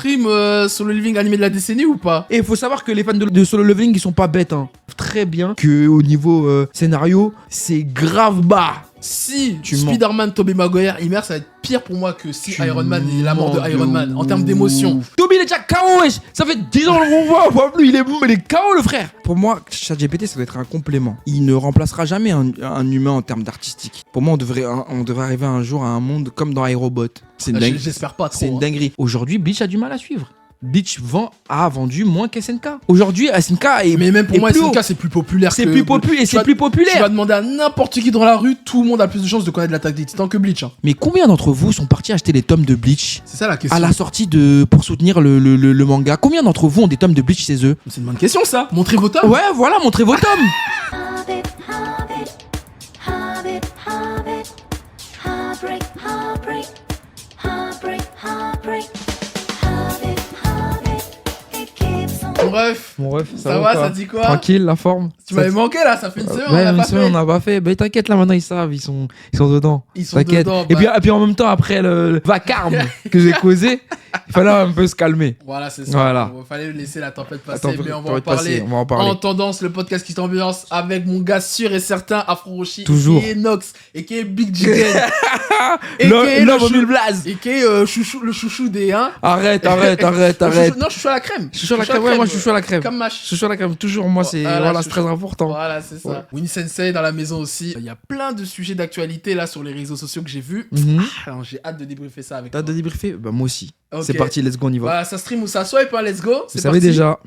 stream Solo Leveling animé de la décennie ou pas? Et il faut savoir que les fans de Solo Leveling, ils sont pas bêtes. Hein. Très bien que au niveau scénario, c'est grave bas. Si Spider-Man, Tobey Maguire, il meurt, ça va être pire pour moi que si Iron Man et la mort de Iron Man en termes d'émotion. Tobey, il est déjà KO, wesh. Ça fait 10 ans qu'on voit plus, il est bon, mais il est KO, le frère. Pour moi, ChatGPT, ça doit être un complément. Il ne remplacera jamais un humain en termes d'artistique. Pour moi, on devrait arriver un jour à un monde comme dans iRobot. C'est une dinguerie. J'espère pas trop. C'est une dinguerie. Aujourd'hui, Bleach a du mal à suivre. Bleach a vendu moins qu'SNK. Aujourd'hui, SNK est. Mais même pour moi, SNK, c'est plus populaire. C'est plus populaire et c'est plus populaire. Tu vas demander à n'importe qui dans la rue, tout le monde a plus de chances de connaître l'attaque des Titans que Bleach. Hein. Mais combien d'entre vous sont partis acheter les tomes de Bleach? C'est ça la question. À la sortie pour soutenir le manga. Combien d'entre vous ont des tomes de Bleach chez eux? C'est une bonne question ça. Montrez vos tomes. Ouais, voilà, montrez vos tomes. Mon ref, ça va, ça dit quoi? Tranquille, la forme. Tu m'avais manqué là, ça fait une semaine, ouais, on n'a pas fait. Mais t'inquiète, là maintenant ils savent, ils sont dedans. Ils sont dedans. Et puis en même temps, après le vacarme que j'ai causé, il fallait un peu se calmer. Voilà, c'est ça. Voilà. Il fallait laisser la tempête passer, mais on va en parler. En tendance, le podcast qui t'ambiance avec mon gars sûr et certain, Afro Roshi, toujours. Et Nox, et qui est Big Jigen, et l'homme au mille blaze, et qui est le chouchou des 1. Arrête. Non, chouchou à la crème. Chouchou à la crème, ouais, moi chouchou à la crème. Comme Mash. Chouchou à la crème, toujours, moi c'est très important. Voilà, c'est ça. Ouais. Winnie Sensei dans la maison aussi. Il y a plein de sujets d'actualité là sur les réseaux sociaux que j'ai vus. Alors j'ai hâte de débriefer ça avec toi. T'as hâte de débriefer? Bah moi aussi. Okay. C'est parti, let's go, on y va. Voilà, ça stream ou ça swipe, hein, let's go. Vous savez déjà.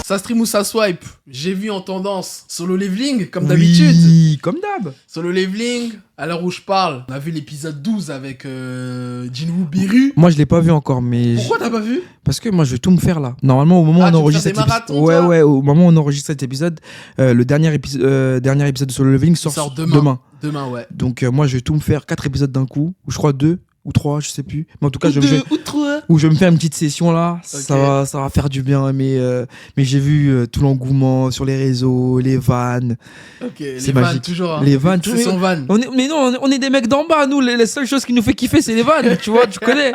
Ça stream ou ça swipe, j'ai vu en tendance Solo Leveling, comme d'habitude. Oui, comme d'hab. Solo Leveling, à l'heure où je parle, on a vu l'épisode 12 avec Jinwoo Biru. Moi, je l'ai pas vu encore, mais... Pourquoi t'as pas vu? Parce que moi, je vais tout me faire là. Normalement, au moment où on enregistre cet épisode... Ouais, au moment où on enregistre cet épisode, le dernier épisode de Solo Leveling sort demain. Demain, ouais. Donc, moi, je vais tout me faire 4 épisodes d'un coup, ou je crois 2. Ou 3, je sais plus. Mais en tout cas, je vais me faire une petite session là. Okay. Ça va faire du bien. Mais j'ai vu tout l'engouement sur les réseaux, les vannes. Ok, c'est les magique. vannes, toujours. Hein. Les vannes, c'est son van. Mais non, on est des mecs d'en bas. Nous, les seules choses qui nous fait kiffer, c'est les vannes. Tu vois, tu connais.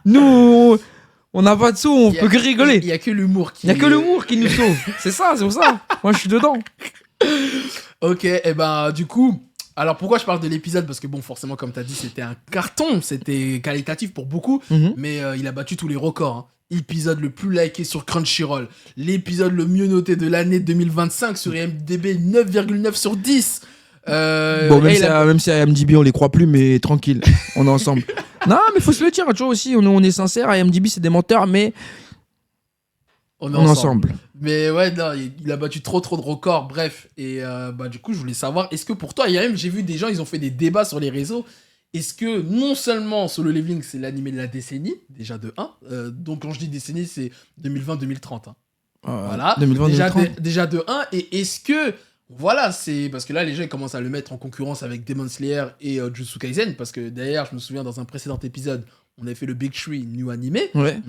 Nous, on n'a pas de sous, on peut que rigoler. Il y a que l'humour qui. Il y a que l'humour qui nous sauve. C'est ça, c'est pour ça. Moi, je suis dedans. Ok, et ben du coup. Alors pourquoi je parle de l'épisode? Parce que bon, forcément, comme tu as dit, c'était un carton, c'était qualitatif pour beaucoup, mais il a battu tous les records. Hein. Épisode le plus liké sur Crunchyroll, l'épisode le mieux noté de l'année 2025 sur IMDb, 9,9 sur 10. Bon, même si à IMDb on les croit plus, mais tranquille, on est ensemble. Non, mais faut se le dire, tu vois aussi, on est sincère, IMDb c'est des menteurs, mais on est ensemble. Mais ouais, non, il a battu trop de records, bref. Et du coup, je voulais savoir, est-ce que pour toi, j'ai vu des gens, ils ont fait des débats sur les réseaux. Est-ce que non seulement Solo Leveling, c'est l'animé de la décennie, déjà de 1, donc quand je dis décennie, c'est 2020-2030. Hein. Voilà, 2020-2030. Déjà de 1, et est-ce que, voilà, c'est parce que là, les gens ils commencent à le mettre en concurrence avec Demon Slayer et Jujutsu Kaisen, parce que d'ailleurs, je me souviens dans un précédent épisode, on avait fait le Big Three New Animé. Ouais.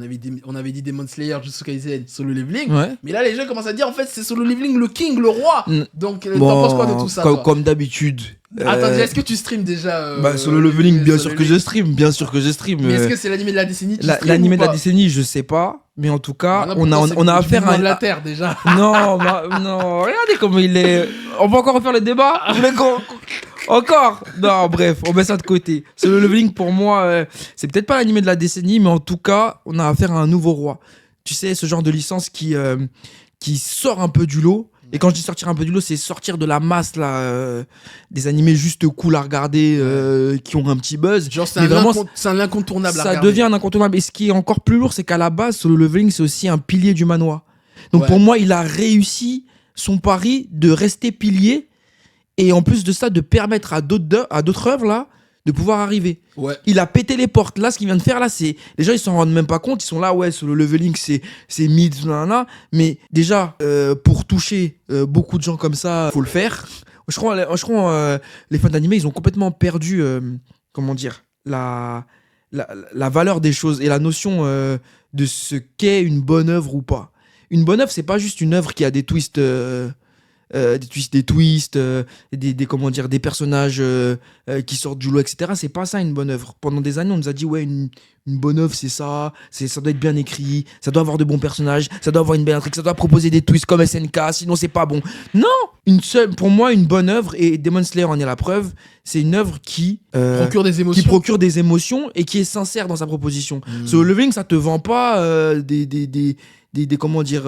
On avait dit Demon Slayer, Jujutsu Kaisen, Solo Leveling. Ouais. Mais là, les gens commencent à dire, en fait, c'est Solo Leveling le king, le roi. Donc, t'en penses quoi de tout ça, comme d'habitude. Attends, est-ce que tu streames déjà Solo Leveling, bien sûr que je stream. Mais est-ce que c'est l'animé de la décennie? L'animé de la décennie, je sais pas. Mais en tout cas, on a affaire à... de la Terre, déjà. Non, regardez comment il est... On va encore refaire le débat. Encore. Non, bref, on met ça de côté. Solo Leveling, pour moi, c'est peut-être pas l'animé de la décennie, mais en tout cas, on a affaire à un nouveau roi. Tu sais, ce genre de licence qui sort un peu du lot. Et quand je dis sortir un peu du lot, c'est sortir de la masse là, des animés juste cool à regarder, qui ont un petit buzz. Genre c'est un incontournable à regarder. Ça devient un incontournable. Et ce qui est encore plus lourd, c'est qu'à la base, Solo Leveling, c'est aussi un pilier du manhwa. Donc pour moi, il a réussi son pari de rester pilier et en plus de ça, de permettre à d'autres œuvres là de pouvoir arriver. Ouais. Il a pété les portes. Là, ce qu'il vient de faire là, c'est les gens ils s'en rendent même pas compte. Ils sont là, ouais, Solo Leveling, c'est mid, nanana. Mais déjà, pour toucher beaucoup de gens comme ça, faut le faire. Je crois les fans d'animé, ils ont complètement perdu, comment dire, la valeur des choses et la notion de ce qu'est une bonne œuvre ou pas. Une bonne œuvre, c'est pas juste une œuvre qui a des twists des twists, comment dire, des personnages qui sortent du lot, etc. C'est pas ça une bonne œuvre. Pendant des années, on nous a dit ouais, une bonne œuvre, c'est ça. Ça doit être bien écrit, ça doit avoir de bons personnages, ça doit avoir une belle intrigue, ça doit proposer des twists comme SNK, sinon c'est pas bon. Non, pour moi, une bonne œuvre, et Demon Slayer en est la preuve, c'est une œuvre qui procure des émotions et qui est sincère dans sa proposition. Solo Leveling, ça te vend pas comment dire,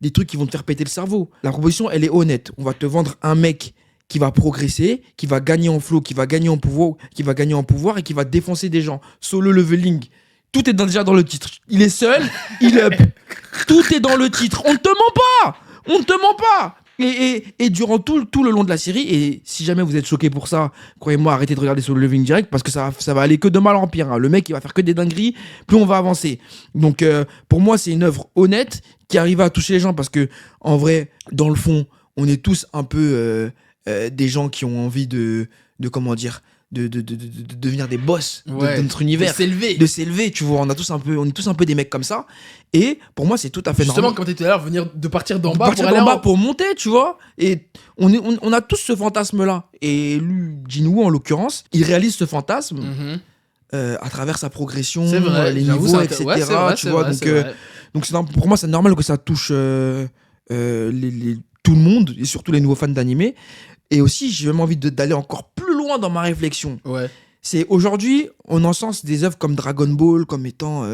des trucs qui vont te faire péter le cerveau. La proposition, elle est honnête. On va te vendre un mec qui va progresser, qui va gagner en flow, qui va gagner en pouvoir et qui va défoncer des gens. Solo Leveling, tout est déjà dans le titre. Il est seul, il up. Tout est dans le titre. On ne te ment pas. Et durant tout le long de la série, et si jamais vous êtes choqué pour ça, croyez-moi, arrêtez de regarder Solo Leveling direct, parce que ça va aller que de mal en pire. Hein. Le mec, il va faire que des dingueries, plus on va avancer. Donc, pour moi, c'est une œuvre honnête qui arrive à toucher les gens, parce que, en vrai, dans le fond, on est tous un peu des gens qui ont envie de devenir des boss de notre univers, de s'élever, tu vois. On est tous un peu des mecs comme ça. Et pour moi, c'est tout à fait normal. Justement, quand t'étais là, de partir d'en bas pour monter, tu vois. Et on a tous ce fantasme-là. Et lui, Jinwoo, en l'occurrence, il réalise ce fantasme à travers sa progression, les niveaux, etc. Tu vois. Donc pour moi, c'est normal que ça touche tout le monde, et surtout les nouveaux fans d'animé. Et aussi, j'ai même envie d'aller encore plus loin dans ma réflexion. Ouais. C'est aujourd'hui, on encense des œuvres comme Dragon Ball comme étant,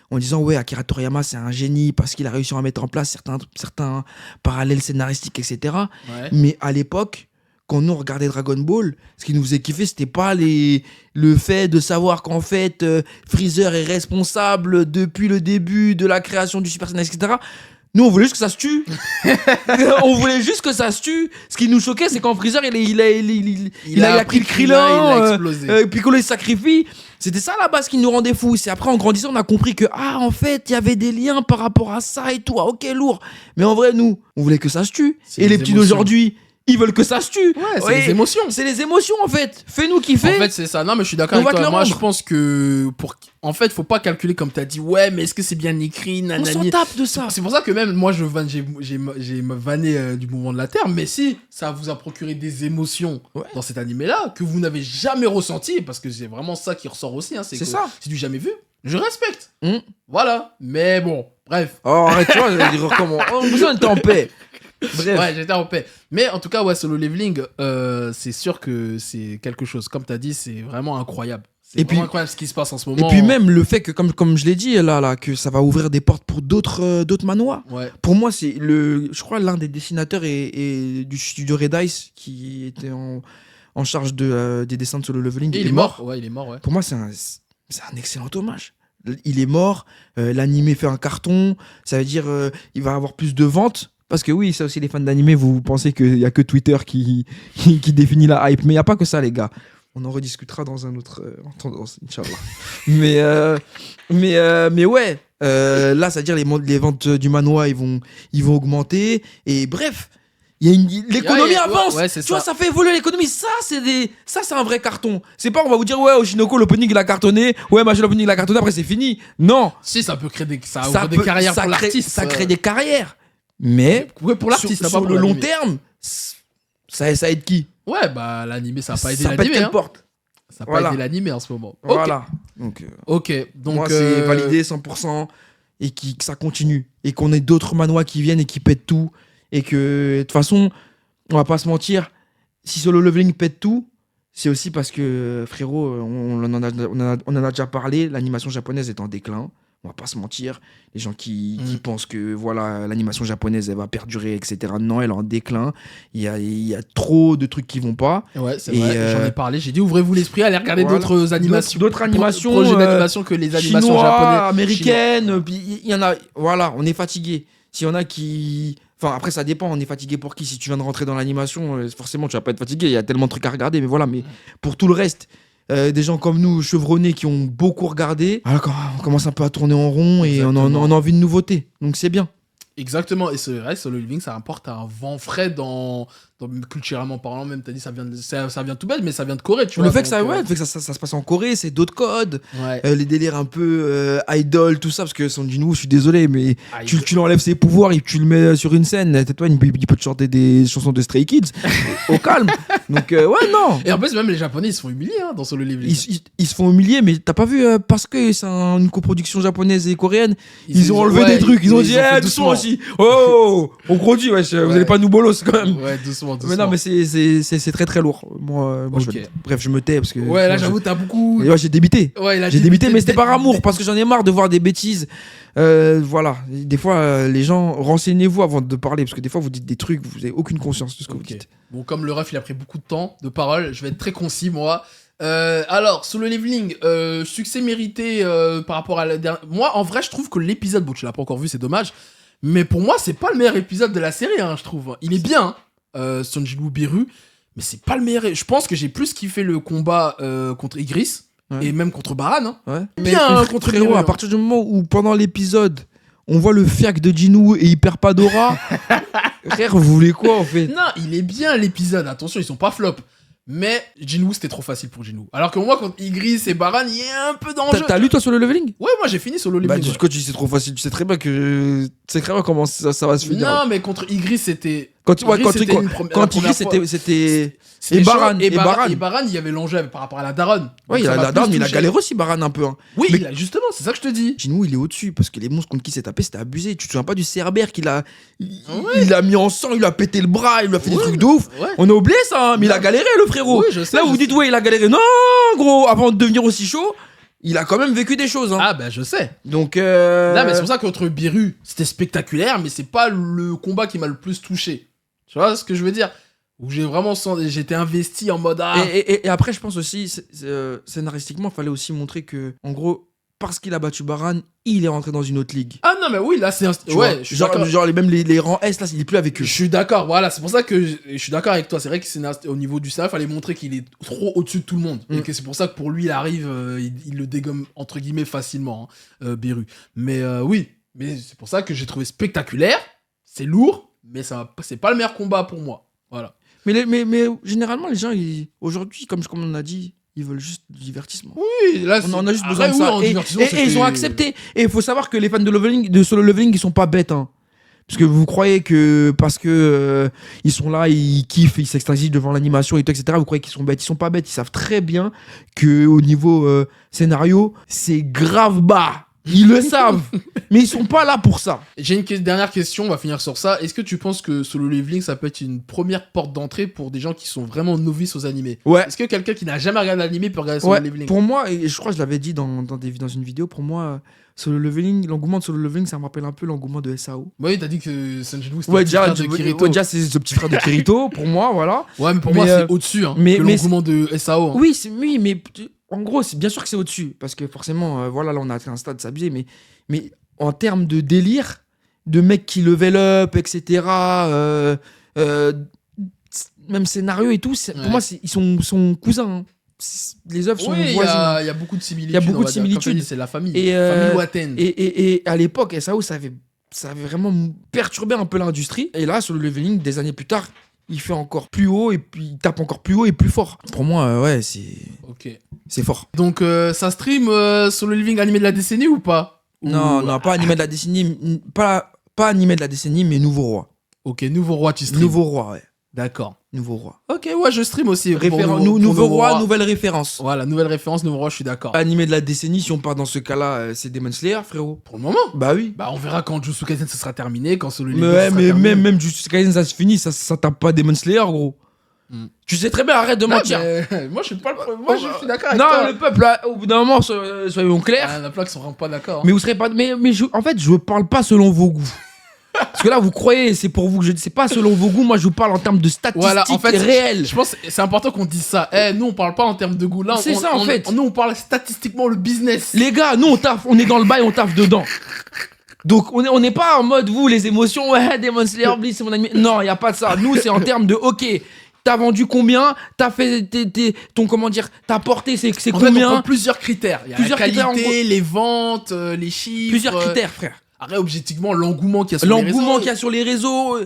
en disant ouais, Akira Toriyama c'est un génie parce qu'il a réussi à mettre en place certains parallèles scénaristiques, etc. Ouais. Mais à l'époque, quand nous regardait Dragon Ball, ce qui nous faisait kiffer, c'était pas le fait de savoir qu'en fait Freezer est responsable depuis le début de la création du Super Saiyan, etc. Nous, on voulait juste que ça se tue. On voulait juste que ça se tue. Ce qui nous choquait, c'est quand Freezer, il a pris le Krillin, il a explosé. Piccolo, il se sacrifie. C'était ça, la base, qui nous rendait fous. C'est après, en grandissant, on a compris que, en fait, il y avait des liens par rapport à ça et tout. Ah, ok, lourd. Mais en vrai, nous, on voulait que ça se tue. Et les petits d'aujourd'hui, ils veulent que ça se tue. Ouais, c'est les émotions. C'est les émotions, en fait. Fais-nous kiffer. En fait, c'est ça. Non, mais je suis d'accord avec toi. Moi, je pense que en fait, faut pas calculer comme t'as dit. Ouais, mais est-ce que c'est bien écrit, nanani. On s'en tape de ça. C'est pour ça que même moi, j'ai vanné du mouvement de la Terre. Mais si ça vous a procuré des émotions dans cet animé-là que vous n'avez jamais ressenti, parce que c'est vraiment ça qui ressort aussi. Hein, c'est ça. Si tu n'as jamais vu, je respecte. Voilà. Mais bon, bref. Oh, arrête, tu vois, je vais dire comment. On a besoin de en paix. Bref. Ouais, j'étais en paix. Mais en tout cas, ouais, Solo Leveling, c'est sûr que c'est quelque chose. Comme t'as dit, c'est vraiment incroyable. C'est vraiment incroyable ce qui se passe en ce moment. Et puis même le fait que, comme je l'ai dit là, que ça va ouvrir des portes pour d'autres manois. Ouais. Pour moi, c'est je crois l'un des dessinateurs et du studio Red Ice qui était en charge des dessins de Solo Leveling. Et il est mort. Ouais, il est mort. Ouais. Pour moi, c'est un excellent hommage. Il est mort. L'animé fait un carton. Ça veut dire il va avoir plus de ventes. Parce que oui, ça aussi, les fans d'animé, vous pensez qu'il n'y a que Twitter qui définit la hype. Mais il n'y a pas que ça, les gars. On en rediscutera dans un autre tendance, Inch'Allah. mais ouais, là, c'est-à-dire les ventes du manhwa, ils vont augmenter. Et bref, l'économie avance. Ouais, tu vois, ça fait évoluer l'économie. Ça, c'est un vrai carton. C'est pas, on va vous dire, ouais, Oshinoko, l'opening, il a cartonné. Ouais, machin, l'opening, il a cartonné. Après, c'est fini. Non. Si, ça peut créer des carrières pour l'artiste. Ça crée des carrières. Mais pour l'artiste, sur le long terme, ça aide qui? Ouais, bah l'animé, ça n'a pas aidé l'animé. Ça n'a pas aidé l'animé en ce moment. Voilà. Donc, moi, c'est validé 100% et que ça continue. Et qu'on ait d'autres manhwas qui viennent et qui pètent tout. Et que, de toute façon, on va pas se mentir, si Solo Leveling pète tout, c'est aussi parce que, frérot, on en a déjà parlé, l'animation japonaise est en déclin. On va pas se mentir, les gens qui pensent que voilà, l'animation japonaise elle va perdurer, etc. Non, elle est en déclin. Il y a trop de trucs qui vont pas. Ouais, c'est vrai. J'en ai parlé. J'ai dit ouvrez-vous l'esprit, allez regarder d'autres animations, projets d'animation que les animations chinois, japonaises, américaines. Il y en a. Voilà, on est fatigué. S'il y en a qui, enfin après ça dépend. On est fatigué pour qui? Si tu viens de rentrer dans l'animation, forcément tu vas pas être fatigué. Il y a tellement de trucs à regarder. Mais voilà. Mais pour tout le reste. Des gens comme nous, chevronnés, qui ont beaucoup regardé. Alors, on commence un peu à tourner en rond. Exactement. Et on a envie de nouveautés. Donc c'est bien. Exactement. Et c'est vrai, Solo Leveling, ça apporte un vent frais dans culturellement parlant, même, t'as dit, ça vient tout bête, mais ça vient de Corée, tu vois. Le fait que ça se passe en Corée, c'est d'autres codes, les délires un peu idol, tout ça, parce que Son Jin-woo, je suis désolé, mais tu l'enlèves ses pouvoirs et tu le mets sur une scène, toi, il peut te chanter des chansons de Stray Kids, au calme. Donc, ouais, non. Et en plus, même les Japonais, ils se font humilier dans Solo Leveling. Ils se font humilier, mais t'as pas vu, parce que c'est une coproduction japonaise et coréenne, ils ont enlevé des trucs, ils ont dit, doucement aussi. Oh, on grandit, wesh, vous allez pas nous bolos quand même. Ouais, doucement. Mais non, mais c'est très très lourd. Moi bref, je me tais parce que. Ouais, là, j'avoue, t'as beaucoup. Ouais, j'ai débité. Ouais, là, j'ai débité, mais c'était par amour, parce que j'en ai marre de voir des bêtises. Voilà. Des fois, les gens, renseignez-vous avant de parler, parce que des fois, vous dites des trucs, vous avez aucune conscience de ce que vous dites. Bon, comme le ref, il a pris beaucoup de temps de parole, je vais être très concis, moi. Alors, Solo Leveling, succès mérité par rapport à la dernière. Moi, en vrai, je trouve que l'épisode, bon, tu l'as pas encore vu, c'est dommage. Mais pour moi, c'est pas le meilleur épisode de la série, hein, je trouve. Il est bien, Son Jin-woo Beru, mais c'est pas le meilleur. Je pense que j'ai plus kiffé le combat contre Igris et même contre Baran. Hein. Ouais. Bien contre frérot, à partir du moment où pendant l'épisode, on voit le fiac de Jin-woo et il perd pas d'aura. Frère, vous voulez quoi en fait? Non, il est bien l'épisode. Attention, ils sont pas flop. Mais Jin-woo, c'était trop facile pour Jin-woo. Alors que moi, contre Igris et Baran, il y a un peu d'enjeu. T'as lu toi Solo Leveling? Ouais, moi j'ai fini Solo Leveling. Bah, quand tu dis c'est trop facile, tu sais très bien comment ça va se finir. Non, mais contre Igris, c'était. Quand Igris, c'était. Et Baran, il y avait l'enjeu par rapport à la daronne. Ouais, il a la daronne, mais il a galéré aussi, Baran, un peu. Hein. Oui, mais justement, c'est ça que je te dis. Jin-woo, il est au-dessus, parce que les monstres contre qui s'est tapé, c'était abusé. Tu te souviens pas du Cerbère qu'il a. Il a mis en sang, il a pété le bras, il lui a fait des trucs de ouf. Ouais. On a oublié ça, hein, mais il a galéré, le frérot. Oui, je sais, là, vous dites, ouais, il a galéré. Non, gros, avant de devenir aussi chaud, il a quand même vécu des choses. Hein. Ah, bah, je sais. Donc. Non, mais c'est pour ça que contre Beru, c'était spectaculaire, mais c'est pas le combat qui m'a le plus touché. Tu vois ce que je veux dire? Où j'étais investi en mode et après je pense aussi scénaristiquement il fallait aussi montrer que en gros parce qu'il a battu Baran il est rentré dans une autre ligue. Ah non mais oui là c'est ouais genre même les rangs S là il est plus avec eux. Je suis d'accord, voilà, c'est pour ça que je suis d'accord avec toi, c'est vrai que au niveau du scénario il fallait montrer qu'il est trop au-dessus de tout le monde et que c'est pour ça que pour lui il arrive il le dégomme entre guillemets facilement Beru. Mais oui, mais c'est pour ça que j'ai trouvé spectaculaire, c'est lourd mais c'est pas le meilleur combat pour moi. Voilà. Mais généralement, les gens, aujourd'hui, comme on a dit, ils veulent juste du divertissement. Oui, là, on en a juste besoin de ça. Et ils ont accepté. Et il faut savoir que les fans de Solo Leveling, ils sont pas bêtes. Hein. Parce que vous croyez que parce que ils sont là, ils kiffent, ils s'extasient devant l'animation et tout, etc. Vous croyez qu'ils sont bêtes. Ils sont pas bêtes. Ils savent très bien que au niveau scénario, c'est grave bas. Ils le savent, mais ils sont pas là pour ça. J'ai une dernière question, on va finir sur ça. Est-ce que tu penses que Solo Leveling, ça peut être une première porte d'entrée pour des gens qui sont vraiment novices aux animés? Ouais. Est-ce que quelqu'un qui n'a jamais regardé l'animé peut regarder Solo Leveling? Pour moi, et je crois que je l'avais dit dans une vidéo, pour moi, Solo Leveling, l'engouement de Solo Leveling, ça me rappelle un peu l'engouement de SAO. Oui, t'as dit que Son Jin-woo, c'était le petit frère de Kirito. Déjà, c'est ce petit frère de Kirito, pour moi, voilà. Ouais, mais pour moi, c'est au-dessus que l'engouement de SAO. Hein. Oui, mais en gros, c'est bien sûr que c'est au-dessus, parce que forcément, voilà, là, on a atteint un stade, c'est abusé, mais en termes de délire, de mecs qui level up, etc., même scénario et tout, pour moi, ils sont cousins. Hein. Les œuvres sont voisines. Il y a beaucoup de similitudes. Il y a beaucoup de similitudes. C'est la famille. Famille Waten. Et à l'époque, SAO, ça avait vraiment perturbé un peu l'industrie. Et là, sur le leveling, des années plus tard, il fait encore plus haut et puis il tape encore plus haut et plus fort. Pour moi, ouais, c'est fort. Donc, ça stream sur le living animé de la décennie ou pas? Non, pas animé de la décennie, pas animé de la décennie, mais Nouveau Roi. Ok, Nouveau Roi, tu stream. Nouveau Roi, ouais. D'accord. Nouveau Roi. Ok, ouais, je stream aussi. Nouveau Roi, nouvelle référence. Voilà, nouvelle référence, Nouveau Roi, je suis d'accord. Animé de la décennie, si on part dans ce cas-là, c'est Demon Slayer, frérot. Pour le moment. Bah oui. Bah on verra quand Jujutsu Kaisen ça sera terminé, quand Solo Leveling sera terminé. Même Jujutsu Kaisen ça se finit, ça tape pas Demon Slayer, gros. Tu sais très bien, arrête de mentir. Moi, je suis pas moi, je suis d'accord avec toi. Non, le peuple, là, au bout d'un moment, soyons clairs. Il y en a plein qui sont vraiment pas d'accord. Hein. Mais vous serez pas. En fait, je parle pas selon vos goûts. Parce que là, vous croyez, c'est pour vous que je dis, c'est pas selon vos goûts. Moi, je vous parle en termes de statistiques voilà, en fait, réelles. Je pense que c'est important qu'on dise ça. Nous, on parle pas en termes de goût. Là, c'est ça, en fait. Nous, on parle statistiquement le business. Les gars, nous, on taffe, on est dans le bail, on taffe dedans. Donc, on n'est pas en mode, vous, les émotions, ouais, Demon Slayer, Bleach, c'est mon ami. Non, il y a pas de ça. Nous, c'est en termes de, ok. T'as vendu combien? T'as fait t'as porté c'est combien? On prend plusieurs critères. Il y a la qualité, les ventes, les chiffres. Plusieurs critères, frère. Après, objectivement, l'engouement qu'il y a sur les réseaux. L'engouement qu'il y a sur les réseaux.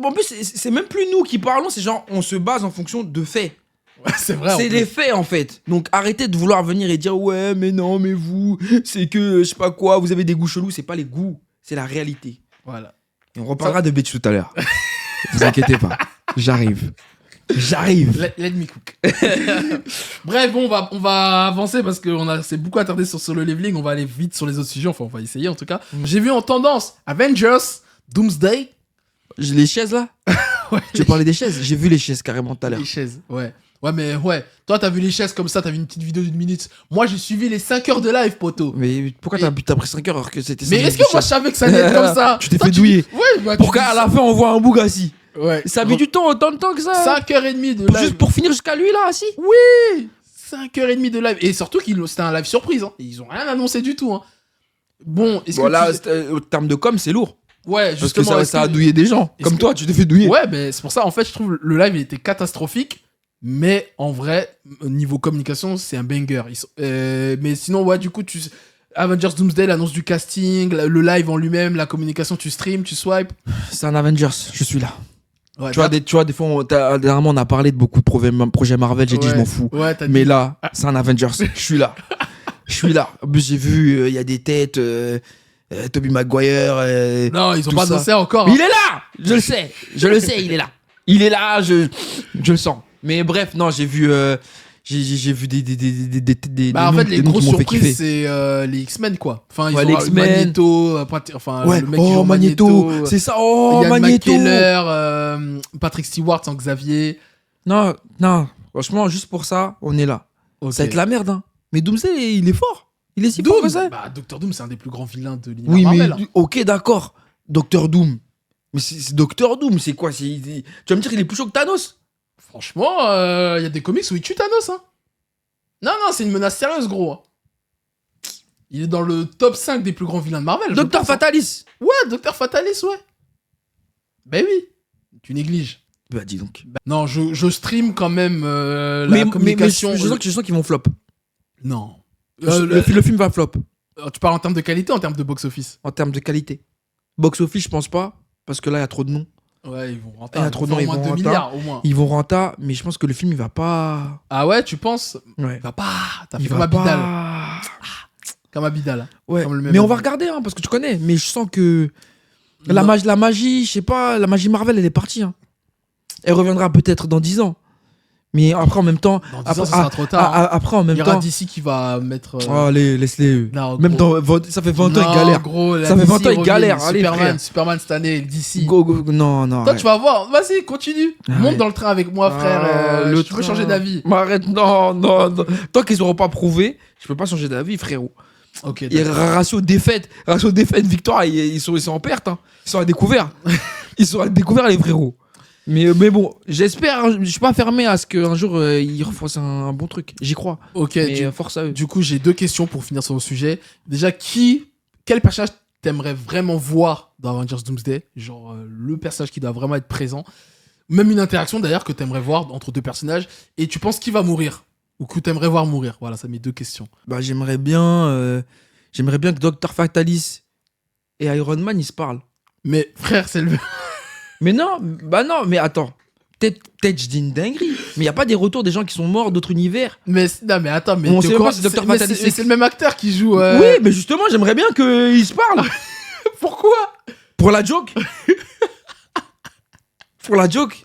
En plus, c'est même plus nous qui parlons, c'est genre, on se base en fonction de faits. Ouais, c'est vrai. C'est les faits en fait. Donc arrêtez de vouloir venir et dire ouais, mais non, mais vous, c'est que je sais pas quoi, vous avez des goûts chelous. C'est pas les goûts, c'est la réalité. Voilà. Et on reparlera de Bitch tout à l'heure. Vous inquiétez pas, j'arrive. Let me cook. Bref, bon, on va avancer parce qu'on s'est beaucoup attardé sur Solo Leveling. On va aller vite sur les autres sujets. Enfin, on va essayer en tout cas. J'ai vu en tendance Avengers, Doomsday. Les chaises là. Ouais, Tu parlais des chaises. J'ai vu les chaises carrément tout à l'heure. les chaises, ouais. Ouais, mais ouais. Toi, t'as vu les chaises comme ça, t'as vu une petite vidéo d'1 minute. Moi, j'ai suivi les 5 heures de live, poto. Mais pourquoi t'as pris 5 heures alors que c'était ça? Mais est-ce que moi, je savais que ça allait être comme ça? Tu t'es Toi, fait douiller. Ouais, bah, Pour qu'à la fin on voit un Bougassi. Ouais. Ça a mis du temps, autant de temps que ça. 5h30 de live. Juste pour finir jusqu'à lui là, assis. Oui 5h30 de live. Et surtout c'était un live surprise. Hein. Ils ont rien annoncé du tout. Hein. Bon, est-ce Voilà, que au terme de com, c'est lourd. Ouais, Parce que justement. ça a douillé des gens. est-ce Comme que- toi, tu t'es fait douiller. Ouais, mais c'est pour ça, en fait, je trouve le live, il était catastrophique. Mais en vrai, niveau communication, c'est un banger. Mais sinon, ouais, du coup, Avengers Doomsday, l'annonce du casting, le live en lui-même, la communication, tu stream, tu swipes. C'est un Avengers, je suis là. Ouais, Tu vois, des fois, dernièrement, on a parlé de beaucoup de projets Marvel, j'ai dit, je m'en fous. Ouais, t'as Mais dit. là, c'est un Avengers, je suis là. Je suis là. En plus, j'ai vu, il y a des têtes, Tobey Maguire. Non, ils ont tout pas ça. annoncé encore. Mais Hein. il est là. Je le sais, il est là. Il est là, je le sens. Mais bref, non, j'ai vu des Bah, en fait, noms- les des noms grosses qui m'ont fait kiffer. surprises, c'est les X-Men, quoi. Enfin, ils Ouais, ont les X-Men. Magneto, Ouais, le mec qui joue oh Magneto, c'est ça, oh Ian Magneto. McKellar, Patrick Stewart en Xavier. Non, franchement, juste pour ça, on est là. Ok. Ça va être la merde, hein. Mais Doomsday, il est fort. Il est si fort Doom, que ça. bah, Doctor Doom, c'est un des plus grands vilains de l'univers Oui, Marvel. mais ok, d'accord. Docteur Doom. Mais c'est Docteur Doom, c'est quoi? Tu vas me dire qu'il est plus chaud que Thanos? Franchement, il y a des comics où il tue Thanos. Hein. Non, c'est une menace sérieuse, gros. Hein. Il est dans le top 5 des plus grands vilains de Marvel. je Docteur pense, hein. Fatalis. Ouais, Docteur Fatalis, ouais. Ben oui. Tu négliges. Bah, dis donc. Non, je stream quand même la communication. Mais je sens qu'ils vont flop. Non. Le film va flop Tu parles en termes de qualité ou en termes de box-office? en termes de qualité. Box office, je pense pas, parce que là, il y a trop de noms. Ouais, ils vont rentrer. Il y a trop de noms, au ils moins vont 2 rentrer. milliards, au moins. Ils vont renta, mais je pense que le film, il va pas. Ah ouais, tu penses? Ouais. Il va pas. T'as Il fait comme va Abidal. pas. Comme Abidal. Ouais. Comme le même Mais on va ami. regarder, hein, parce que tu connais. Mais je sens que la Non. magie, je sais pas, la magie Marvel, elle est partie. Hein. Elle reviendra peut-être dans 10 ans. Mais après, en même temps. Dans 10 ans, ça sera trop tard. hein. Après, en Il même y aura temps. DC qui va mettre. Oh, allez, laisse-les. Non, Même gros. ça fait 20 ans, Non, ils galèrent. Gros, la Ça fait DC 20 ans, ils revient. galèrent. Allez, frère. Superman cette année, DC. Go, non. Toi, arrête. tu vas voir. Vas-y, continue. Arrête. Monte dans le train avec moi, frère. Ah, Tu peux changer d'avis. Mais arrête, non. Tant qu'ils n'auront pas prouvé, je peux pas changer d'avis, frérot. Ok. Et ratio défaite, victoire, ils sont en perte. Hein. Ils sont à découvert. Ils sont à découvert, les frérots. Mais bon, j'espère, hein, je suis pas fermé à ce qu'un jour ils refassent un bon truc. J'y crois. Ok. Mais force à eux. Du coup, j'ai 2 questions pour finir sur le sujet. Déjà, quel personnage t'aimerais vraiment voir dans Avengers Doomsday? Genre, le personnage qui doit vraiment être présent. Même une interaction d'ailleurs que t'aimerais voir entre 2 personnages. Et tu penses qu'il va mourir? Ou que t'aimerais voir mourir? Voilà, ça met 2 questions. Bah, j'aimerais bien que Dr. Fatalis et Iron Man ils se parlent. Mais frère, c'est le. Mais non, mais attends. Peut-être je dis une dinguerie. Mais il y a pas des retours des gens qui sont morts d'autres univers. Mais non, mais attends, mais On t'es sait au même pas courant- si Dr. mais Fatalis c'est le même acteur qui joue. Oui, mais justement, j'aimerais bien qu'ils se parlent. Pourquoi? Pour la joke. Pour la joke.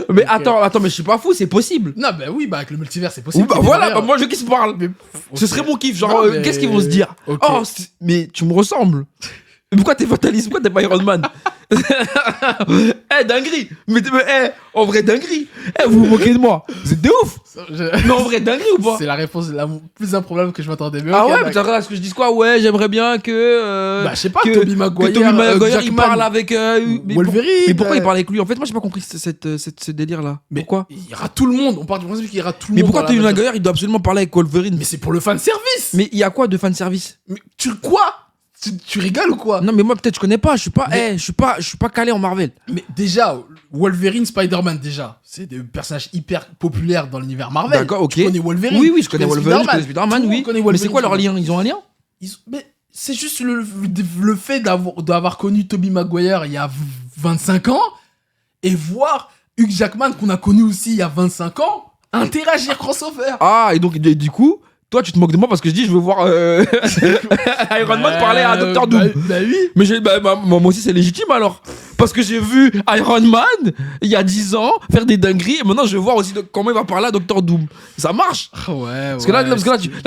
Mais Ok. attends, mais je suis pas fou, c'est possible. Non, bah oui, bah avec le multivers, c'est Ou possible. bah qu'il y ait voilà, derrière. bah moi je veux qu'ils se parlent. Mais, Ce ok. serait mon kiff. Genre, Non, mais- qu'est-ce qu'ils vont se dire? Ok. Oh, mais tu me ressembles. Mais pourquoi t'es fataliste? Pourquoi t'es pas Iron Man? Dinguerie. Mais en vrai, dinguerie. Vous vous moquez de moi. Vous êtes des ouf. Mais en vrai, dinguerie ou pas? C'est la réponse la plus improbable que je m'attendais. Mais Ah ok, ouais, bah- mais t'as à ce que je dise quoi? Ouais, j'aimerais bien que. Bah, je sais pas, que Tobey Maguire, Tobey Maguire, il Jackman, parle avec. Mais Wolverine. mais pourquoi il parle avec lui? En fait, moi, j'ai pas compris ce délire-là. Mais Pourquoi? il y aura tout le monde. On part du principe qu'il y aura tout le Mais monde. pourquoi dans Tobey la Maguire, il doit absolument parler avec Wolverine? Mais c'est pour le fan service. Mais il y a quoi de fanservice? Mais quoi? Tu rigoles ou quoi? Non, mais moi, peut-être, je connais pas. Je suis pas, Mais- je suis pas calé en Marvel. Mais déjà, Wolverine, Spider-Man, déjà, c'est des personnages hyper populaires dans l'univers Marvel. D'accord, ok. Tu connais Wolverine. Oui, je tu connais Wolverine, je connais Tout Spider-Man, le monde oui. connaît Mais Wolverine, c'est quoi leur tu lien? Ils ont un lien? Mais c'est juste le fait d'avoir connu Tobey Maguire il y a 25 ans et voir Hugh Jackman qu'on a connu aussi il y a 25 ans interagir crossover. Ah, et donc, du coup, toi, tu te moques de moi parce que je dis, je veux voir Iron Man parler à Dr. Doom. Bah oui. Mais moi aussi, c'est légitime alors. Parce que j'ai vu Iron Man il y a 10 ans faire des dingueries et maintenant je vais voir aussi comment il va parler à Dr. Doom. Ça marche. Ouais. Parce que là,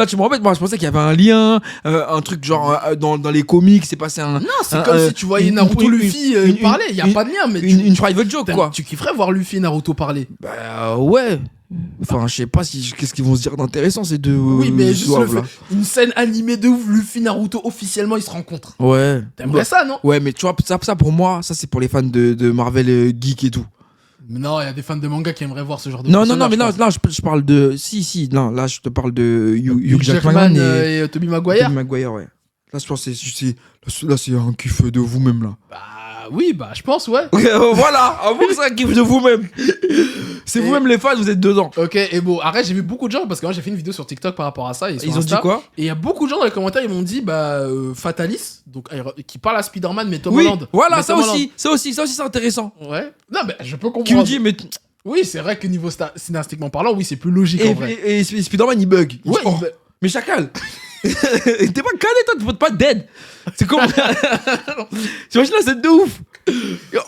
tu me rappelles, moi je pensais qu'il y avait un lien, un truc genre dans les comics, c'est passé un. Non, c'est comme si tu voyais Naruto Luffy parler. Il n'y a pas de lien, mais une private joke quoi. Tu kifferais voir Luffy et Naruto parler. Bah ouais. Enfin, je sais pas qu'est-ce qu'ils vont se dire d'intéressant ces deux. Oui, mais juste une scène animée de ouf, Luffy Naruto officiellement ils se rencontrent. Ouais. T'aimerais ça, non? Ouais, mais tu vois, ça pour moi, ça c'est pour les fans de Marvel geek et tout. Non, il y a des fans de manga qui aimeraient voir ce genre de Non, mais là, je parle de. Si, non, là, je te parle de Hugh Jackman et Tobey Maguire. Tobey Maguire, ouais. Là, je pense que c'est un kiff de vous-même, là. Bah, oui, bah, je pense, ouais. Voilà, à vous, c'est un kiff de vous-même. C'est vous-même les fans, vous êtes dedans. Ok, et bon, arrête, j'ai vu beaucoup de gens, parce que moi, j'ai fait une vidéo sur TikTok par rapport à ça. Et sur ils ont Insta, dit quoi? Et il y a beaucoup de gens dans les commentaires, ils m'ont dit, bah, Fatalis, donc, qui parle à Spider-Man, mais Tom Oui, Holland. voilà, mais ça aussi, c'est intéressant. Ouais. Non, mais je peux comprendre. Qui me dit, mais. Oui, c'est vrai que niveau scénaristiquement parlant, oui, c'est plus logique en vrai. Et Spider-Man, il bug. Il Ouais, dit, oh, mais chacal. T'es pas calé, toi, tu peux pas dead. C'est comme. T'imagines la scène de ouf.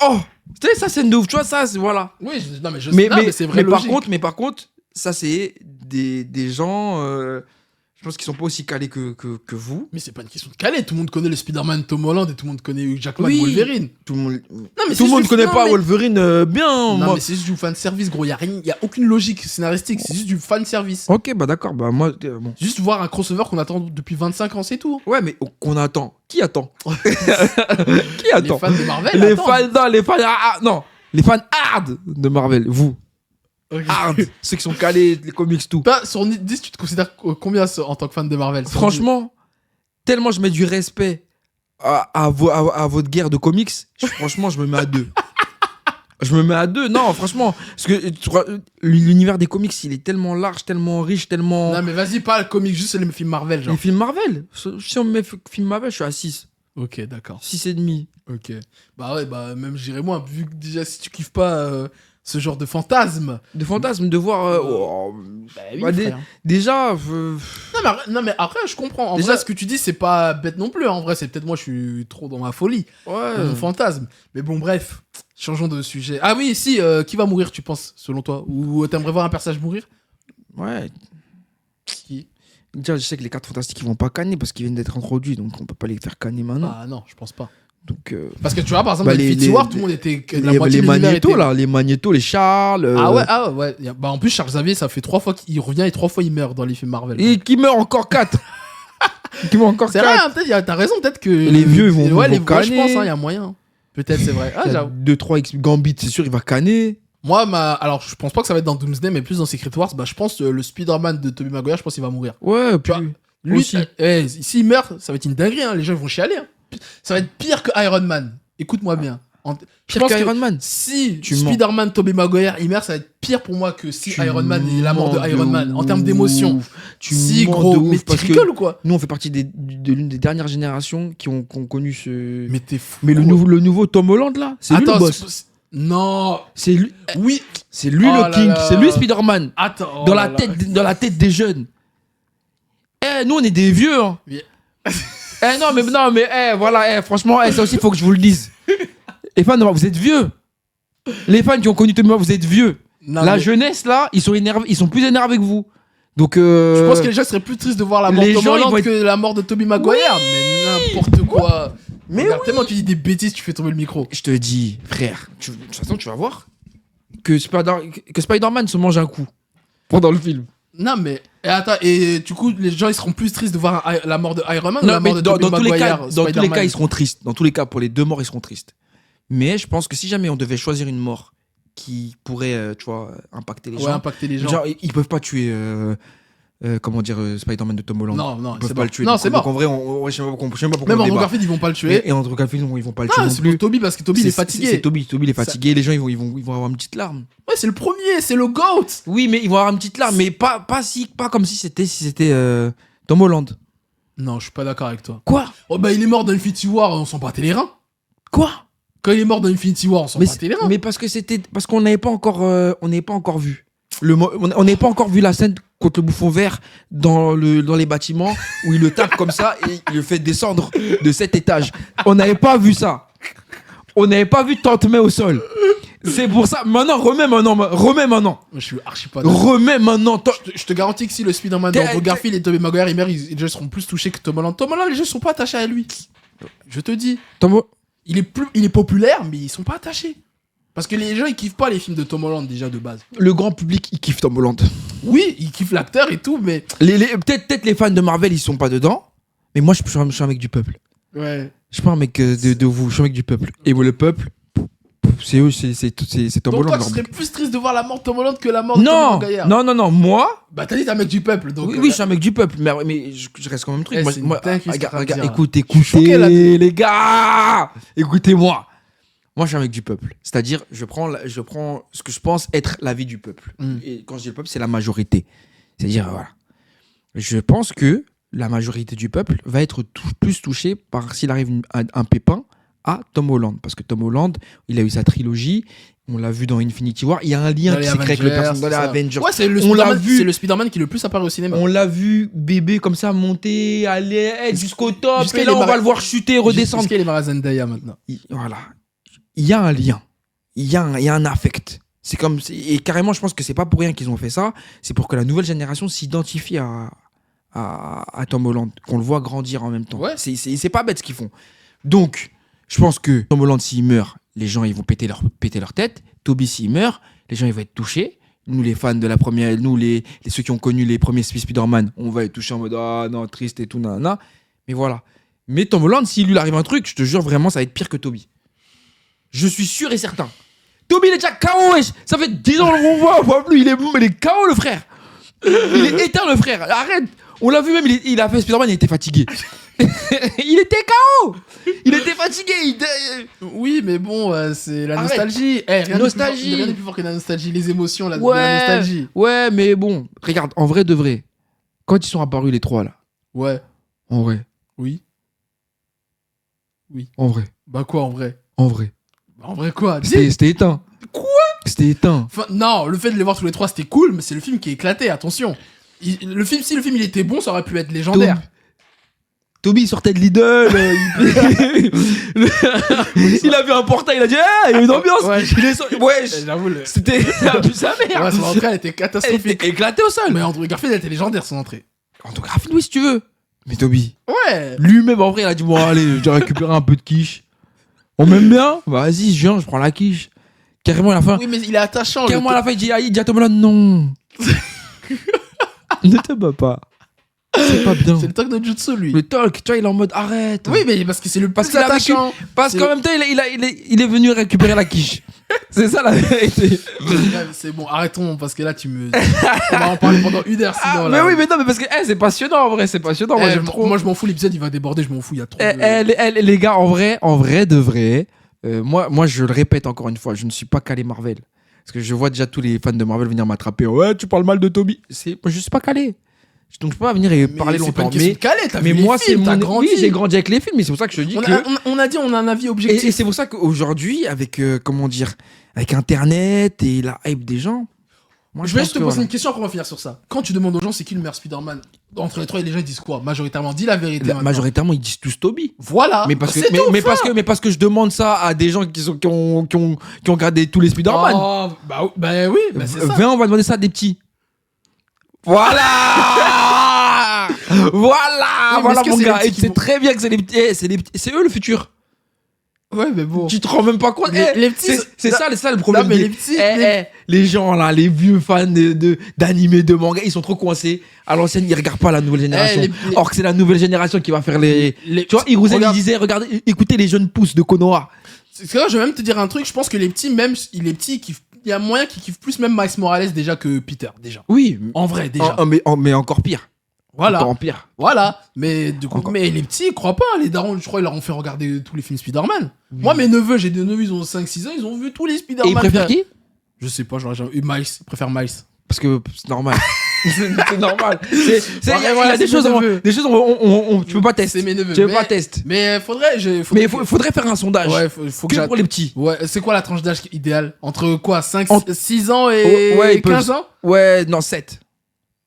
Oh, c'était sa scène de ouf, tu vois, ça, c'est voilà. Oui, non, mais je sais, mais c'est vrai. Mais par contre, ça, c'est des gens. Je pense qu'ils sont pas aussi calés que vous. Mais c'est pas une question de calé. Tout le monde connaît le Spider-Man Tom Holland et tout le monde connaît Hugh Jackman, Oui. Wolverine. Tout le monde. Non, mais Tout le monde connaît pas Wolverine bien. Non, moi. mais c'est juste du fan service, gros. Y a aucune logique scénaristique. C'est juste du fan service. Ok, bah d'accord. Bah moi, bon. Juste voir un crossover qu'on attend depuis 25 ans, c'est tout. Ouais, mais qu'on attend. Qui attend? Qui attend? Les fans de Marvel. Les fans, les fans hard de Marvel. Vous. Okay. Hard. Ceux qui sont calés, les comics, tout. Toi, sur 10, tu te considères combien en tant que fan de Marvel? Franchement, tellement je mets du respect à votre guerre de comics, franchement, je me mets à 2. Je me mets à 2, non, franchement. Parce que l'univers des comics, il est tellement large, tellement riche, tellement. Non, mais vas-y, pas le comic, juste les films Marvel, genre. Les films Marvel. Si on me met films Marvel, je suis à 6. Ok, d'accord. 6,5. Ok. Bah ouais, bah même j'irais moins, vu que déjà, si tu kiffes pas ce genre de fantasme. De fantasme, de voir. Bah oui, déjà. Non, mais après, je comprends. En déjà, vrai, ce que tu dis, c'est pas bête non plus. En vrai, c'est peut-être moi, je suis trop dans ma folie. Ouais. Dans mon fantasme. Mais bon, bref. Changeons de sujet. Ah oui, si, qui va mourir, tu penses, selon toi? Ou t'aimerais voir un personnage mourir? Ouais. Qui? Déjà, je sais que les 4 fantastiques, ils vont pas canner parce qu'ils viennent d'être introduits, donc on peut pas les faire canner maintenant. Ah non, je pense pas. Donc, parce que tu vois, par exemple, dans Infinity War, tout le monde était. Les Magneto, là, les Magneto, les Charles. Ah ouais. Bah en plus, Charles Xavier, ça fait 3 fois qu'il revient et 3 fois il meurt dans les films Marvel. Et qui meurt encore 4. Qui meurt encore 4. C'est vrai, hein, peut-être, t'as raison, peut-être que. Les vieux, ils vont canner. Je pense, il y a moyen. Peut-être, c'est vrai. 2-3 Gambit, c'est sûr, il va canner. Moi, alors, je pense pas que ça va être dans Doomsday, mais plus dans Secret Wars. Bah, je pense le Spider-Man de Tobey Maguire, je pense qu'il va mourir. Ouais, puis. Lui aussi. S'il meurt, ça va être une dinguerie, hein. Les gens vont chialer. Hein. Ça va être pire que Iron Man. Écoute-moi bien. Je pense que Iron Man. Si Spider-Man Tobey Maguire il meurt, ça va être pire pour moi que si Iron Man et la mort de Iron Man en termes d'émotion. Si gros, mais tu rigoles quoi. Nous on fait partie de l'une des dernières générations qui ont connu ce. Mais t'es fou. Mais le nouveau Tom Holland là, c'est lui le boss. Non. C'est lui. Oui. C'est lui le king. C'est lui Spider-Man. Attends. Dans la tête des jeunes. Nous on est des vieux. Hein. Voilà, franchement, ça aussi, il faut que je vous le dise. Les fans, vous êtes vieux. Les fans qui ont connu Tobey Maguire, vous êtes vieux. Jeunesse, là, ils sont énervés, ils sont plus énervés que vous. Donc, je pense que les gens seraient plus tristes de voir la mort de Tom Holland que la mort de Tobey Maguire. Oui, mais n'importe quoi. Mais regarde, tellement tu dis des bêtises, tu fais tomber le micro. Je te dis, frère, de toute façon, tu vas voir que Spider-Man se mange un coup pendant le film. Non, mais attends, et du coup, les gens ils seront plus tristes de voir la mort de Iron Man ou la mort de Tobey Maguire. Dans tous les cas, ils seront tristes. Dans tous les cas, pour les 2 morts, ils seront tristes. Mais je pense que si jamais on devait choisir une mort qui pourrait, tu vois, impacter les gens. Impacter les gens. Genre, ils peuvent pas tuer, Spider-Man de Tom Holland. Non, ils peuvent pas le tuer. Non, c'est mort. Donc en vrai, je sais pas pourquoi. Même Andrew Garfield, ils vont pas le tuer. Et Andrew Garfield, ils vont pas le tuer non c'est plus. pour Tobey parce que Tobey il est fatigué. C'est Tobey il est fatigué. Les gens, ils vont avoir une petite larme. Ouais, c'est le premier, c'est le GOAT. Oui, mais ils vont avoir une petite larme, mais pas comme si c'était Tom Holland. Non, je suis pas d'accord avec toi. Quoi? Oh bah il est mort dans Infinity War, on s'en battait les reins. Quoi? Quand il est mort dans Infinity War, on s'en battait les reins. Mais parce qu'on n'avait pas encore vu. On n'avait pas encore vu la scène contre le bouffon vert dans les bâtiments où il le tape comme ça et il le fait descendre de 7 étages. On n'avait pas vu ça. On n'avait pas vu Tante May au sol. C'est pour ça. Maintenant, remets maintenant. Je suis archi pas d'accord. Remets maintenant. Je te garantis que si le Spider-Man d'Andrew Garfield et Tobey Maguire ils meurent, les gens seront plus touchés que Tom Holland. Tom Holland, les gens sont pas attachés à lui. Je te dis. Il est populaire, mais ils sont pas attachés. Parce que les gens, ils kiffent pas les films de Tom Holland déjà de base. Le grand public, il kiffe Tom Holland. Oui, ils kiffent l'acteur et tout, mais... Peut-être les fans de Marvel, ils sont pas dedans. Mais moi, je suis un mec du peuple. Ouais. Je suis pas un mec de vous, je suis un mec du peuple. Et le peuple, c'est eux, c'est Tom Holland. Donc toi, tu serais plus triste de voir la mort de Tom Holland que la mort de Tom Maguire. Non, moi... Bah t'as dit t'es un mec du peuple, donc... Oui, je suis un mec du peuple, mais je reste quand même truc. Regarde, écoutez, choqué, les gars. Écoutez-moi. Moi, je suis un mec du peuple. C'est-à-dire, je prends ce que je pense être l'avis du peuple. Et quand je dis le peuple, c'est la majorité. C'est-à-dire, voilà. Je pense que la majorité du peuple va être plus touchée par s'il arrive un pépin à Tom Holland. Parce que Tom Holland, il a eu sa trilogie. On l'a vu dans Infinity War. Il y a un lien qui s'est créé avec le personnage dans les Avengers. Ouais, c'est le Spider-Man qui le plus apparaît au cinéma. On l'a vu bébé comme ça monter, aller jusqu'au top. Et là, on va le voir chuter, redescendre. Jusqu'à les Mara Zendaya maintenant. Voilà. Il y a un lien. Il y a un affect. C'est comme, et carrément, je pense que c'est pas pour rien qu'ils ont fait ça. C'est pour que la nouvelle génération s'identifie à Tom Holland, qu'on le voit grandir en même temps. Ouais. C'est pas bête ce qu'ils font. Donc, je pense que Tom Holland, s'il meurt, les gens ils vont péter leur tête. Tobey, s'il meurt, les gens ils vont être touchés. Nous, les fans de la première, ceux qui ont connu les premiers Spider-Man, on va être touchés en mode ah non, triste et tout, nanana. Mais voilà. Mais Tom Holland, s'il lui arrive un truc, je te jure vraiment, ça va être pire que Tobey. Je suis sûr et certain. Tobey, il est déjà KO, wesh. Ça fait 10 ans qu'on voit plus. Il est KO, le frère. Il est éteint, le frère. Arrête. On l'a vu même, il a fait Spider-Man, il était fatigué. Il était KO. Il était fatigué. Oui, mais bon, c'est la nostalgie. Rien n'est plus fort que la nostalgie. Les émotions, la nostalgie. Ouais, mais bon. Regarde, en vrai de vrai. Quand ils sont apparus, les trois, là. Ouais. En vrai. Oui. En vrai. Bah quoi, en vrai? En vrai quoi? C'était éteint. Quoi? C'était éteint. Enfin, non, le fait de les voir tous les trois, c'était cool, mais c'est le film qui est éclaté, attention. Si le film il était bon, ça aurait pu être légendaire. Tobey sortait de Lidl. Il a vu un portail, il a dit il y a une ambiance. J'avoue, c'était la plus sa mère. Ouais, son entrée, elle était catastrophique. Elle était éclatée au sol. Mais Andrew Garfield, elle était légendaire, son entrée. Andrew Garfield, oui, si tu veux. Mais Tobey. Ouais. Lui-même, en vrai, il a dit bon, allez, je vais récupérer un peu de quiche. On m'aime bien? Bah, vas-y, je prends la quiche. Carrément à la fin. Oui, mais il est attachant. Carrément à la fin, il dit à Tom Holland, non. Ne te bats pas. C'est pas bien. C'est le talk de Jutsu, lui. Le talk, tu vois, il est en mode arrête. Oui, mais parce que c'est le plus attachant. Parce qu'en même temps, il est venu récupérer la quiche. C'est ça la vérité. C'est bon, arrêtons, parce que là, on va en parler pendant une heure sinon. Mais oui, mais non, mais parce que c'est passionnant en vrai, c'est passionnant. Moi, j'aime trop. Moi, je m'en fous, l'épisode il va déborder, je m'en fous, il y a trop les gars, en vrai de vrai, moi, je le répète encore une fois, je ne suis pas calé Marvel. Parce que je vois déjà tous les fans de Marvel venir m'attraper. Ouais, tu parles mal de Tobey. Je suis pas calé. Donc je peux pas venir et parler longtemps. C'est pas une question de calé, t'as vu moi, les films, t'as grandi. Oui, j'ai grandi avec les films, mais c'est pour ça que je dis on a dit, on a un avis objectif. Et c'est pour ça qu'aujourd'hui, avec, avec Internet et la hype des gens... Moi, je vais juste te poser une question, après on va finir sur ça. Quand tu demandes aux gens c'est qui le meilleur Spider-Man, entre les trois, les gens ils disent quoi? Majoritairement, dis la vérité. Majoritairement, ils disent tous Tobey. Voilà. Mais parce que je demande ça à des gens qui ont regardé tous les Spider-Man. Oh, bah oui, c'est ça. Viens, on va demander ça à des petits. Voilà. Voilà mon gars. C'est très bien que c'est les petits. C'est eux le futur. Ouais, mais bon. Tu te rends même pas compte. Les petits. C'est ça le problème. Non, mais les petits. Les gens là, les vieux fans d'animé, de manga, ils sont trop coincés. À l'ancienne, ils regardent pas la nouvelle génération. Or que c'est la nouvelle génération qui va faire les. Tu vois, Hiruzen, il disait, regardez, écoutez les jeunes pousses de Konoha. C'est que là, je vais même te dire un truc. Je pense que les petits, même, les petits kiffent. Il y a moyen qu'ils kiffent plus même Miles Morales déjà que Peter, déjà. Oui. En vrai, déjà. Mais encore pire. Voilà. Encore pire. Voilà. Mais du coup, mais les petits, ils croient pas. Les darons, je crois, ils leur ont fait regarder tous les films Spider-Man. Moi, mes neveux, j'ai des neveux, ils ont 5-6 ans, ils ont vu tous les Spider-Man. Et ils préfèrent qui? Je sais pas, genre, Miles. Ils préfèrent Miles. Parce que c'est normal. C'est normal. Il y voilà, a des c'est choses, mes neveux. tu peux pas tester. C'est mes neveux. Tu peux pas tester. Mais Mais faudrait faire un sondage. Ouais, faut Que pour les petits. Ouais, c'est quoi la tranche d'âge idéale? Entre quoi? 5, 6 ans Ouais, et ils peuvent- 15 ans? Ouais, non, 7.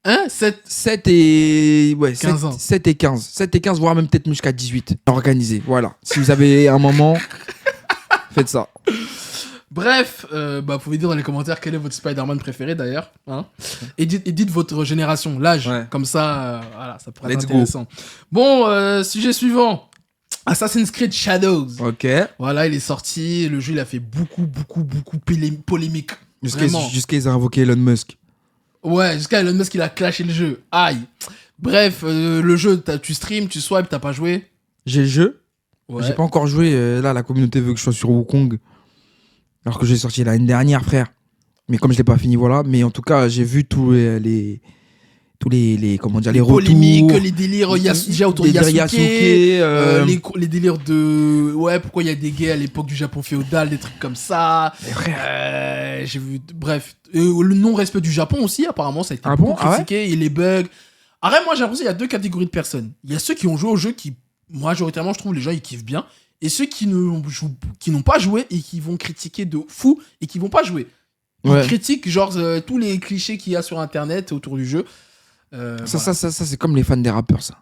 Hein? 7? 7 et... Ouais, 15 ans. 7 et 15. 7 et 15, voire même peut-être jusqu'à 18. Organisé, voilà. Si vous avez un moment, faites ça. Bref, vous pouvez dire dans les commentaires quel est votre Spider-Man préféré d'ailleurs. Hein, et dites votre génération, l'âge. Ouais. Comme ça, voilà, ça pourrait être Let's go. intéressant. Bon, sujet suivant. Assassin's Creed Shadows. Ok. Voilà, il est sorti. Le jeu, il a fait beaucoup polémique. Vraiment. Jusqu'à ils ont invoqué Elon Musk. Ouais, jusqu'à Elon Musk, il a clashé le jeu. Aïe. Bref, le jeu, tu stream, tu swipes, t'as pas joué. J'ai le jeu. Ouais. J'ai pas encore joué. Là, la communauté veut que je sois sur Wukong. Alors que j'ai sorti l'année dernière, frère. Mais comme je l'ai pas fini, voilà. Mais en tout cas, j'ai vu tous les comment dire, les retours. Polémiques, les délires déjà autour de Yasuke. Les délires de... Ouais, pourquoi il y a des gays à l'époque du Japon féodal, des trucs comme ça. J'ai vu... Bref. Le non-respect du Japon aussi, apparemment, ça a été beaucoup critiqué. Et les bugs. Arrête, moi, j'ai l'impression qu'il y a deux catégories de personnes. Il y a ceux qui ont joué au jeu qui... Majoritairement, je trouve, les gens, ils kiffent bien. Et ceux qui n'ont pas joué et qui vont critiquer de fou et qui vont pas jouer. Ils critiquent genre tous les clichés qu'il y a sur internet autour du jeu. Ça, c'est comme les fans des rappeurs, ça.